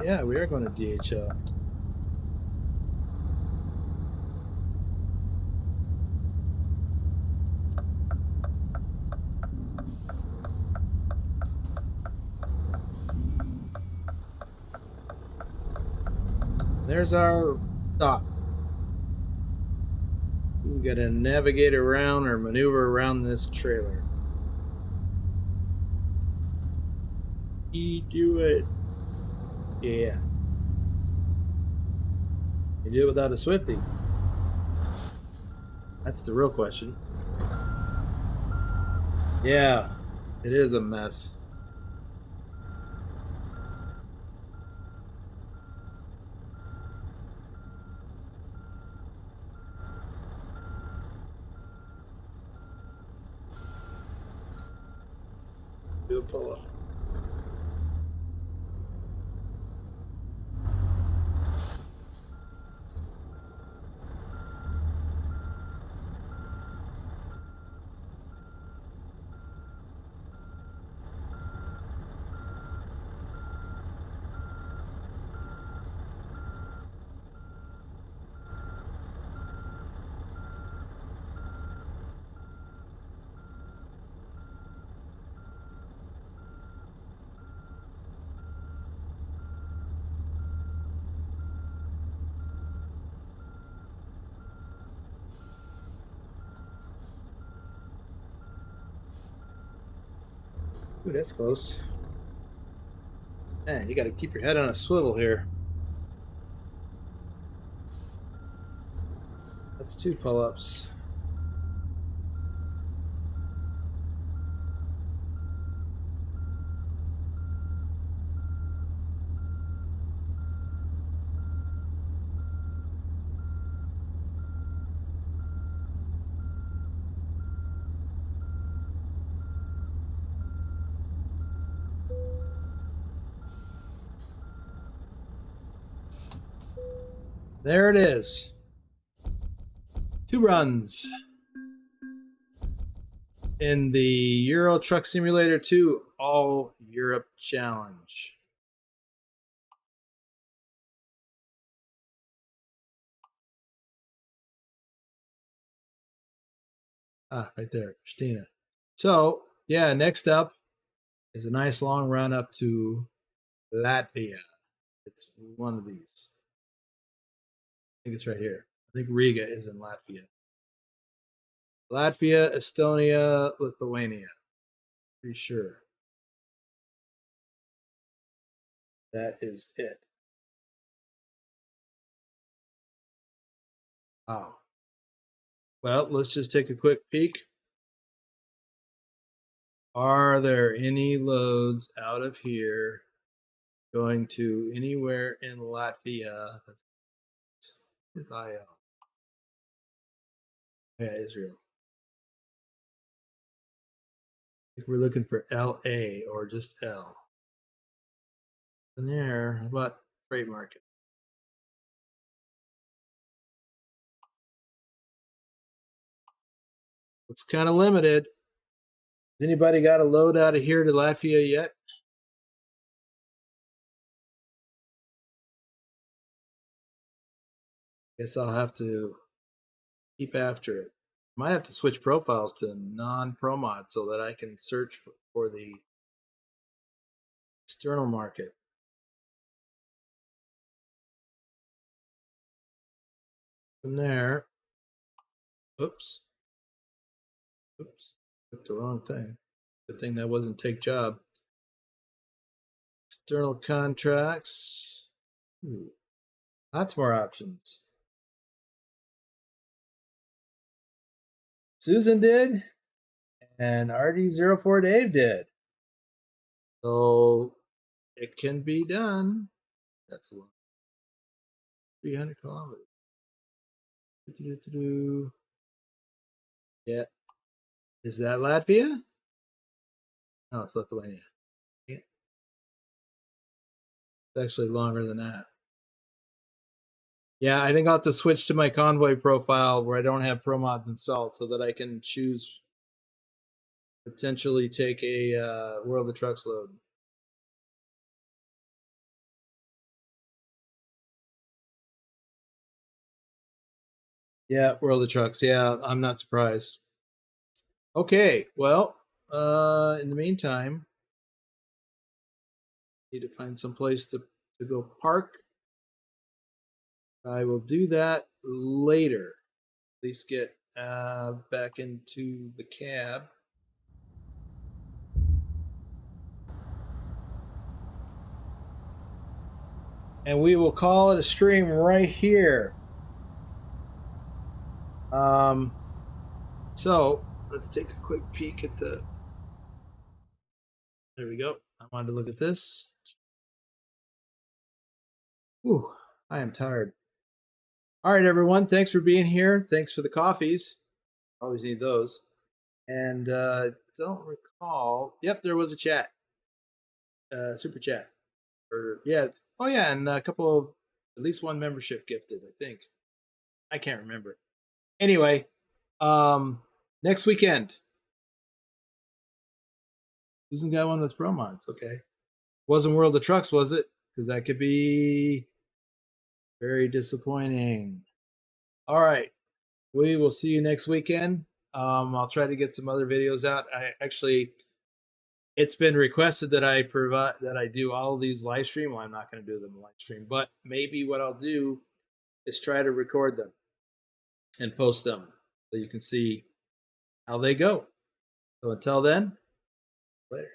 Yeah, we are going to DHL. There's our stop. We gotta navigate around or maneuver around this trailer. You do it. Yeah. You do it without a Swifty. That's the real question. Yeah, it is a mess. Do a pull-up. Ooh, that's close. Man, you gotta keep your head on a swivel here. That's 2 pull-ups. There it is. 2 runs. in the Euro Truck Simulator 2 All Europe Challenge. Ah, right there, Christina. So, yeah, next up is a nice long run up to Latvia. It's one of these. I think it's right here. I think Riga is in Latvia. Latvia, Estonia, Lithuania. Pretty sure. That is it. Wow. Well, let's just take a quick peek. Are there any loads out of here going to anywhere in Latvia? That's IL. Yeah, Israel. I think we're looking for LA or just L. And there, how about freight market? It's kind of limited. Has anybody got a load out of here to Latvia yet? Guess I'll have to keep after it. Might have to switch profiles to non-ProMod so that I can search for the external market. From there, oops, clicked the wrong thing. Good thing that wasn't take job. External contracts. Ooh, lots more options. Susan did, and RD04 Dave did. So it can be done. That's a lot. 300 kilometers. Yeah. Is that Latvia? No, it's Lithuania. Yeah. It's actually longer than that. Yeah, I think I'll have to switch to my Convoy profile where I don't have ProMods installed so that I can choose potentially take a World of Trucks load. Yeah, World of Trucks. Yeah, I'm not surprised. Okay, well, in the meantime, need to find some place to go park. I will do that later. At least get back into the cab. And we will call it a stream right here. So let's take a quick peek at the. There we go. I wanted to look at this. Whew, I am tired. All right, everyone. Thanks for being here. Thanks for the coffees. Always need those. And don't recall. Yep, there was a chat. Super chat. Or yeah. Oh yeah, and a couple of at least one membership gifted, I think. I can't remember. Anyway, next weekend. Susan got one with ProMods. Okay. Wasn't World of Trucks, was it? Because that could be very disappointing. All right. We will see you next weekend. I'll try to get some other videos out. I actually, it's been requested that I do all of these live stream. Well, I'm not going to do them live stream, but maybe what I'll do is try to record them and post them so you can see how they go. So until then, later.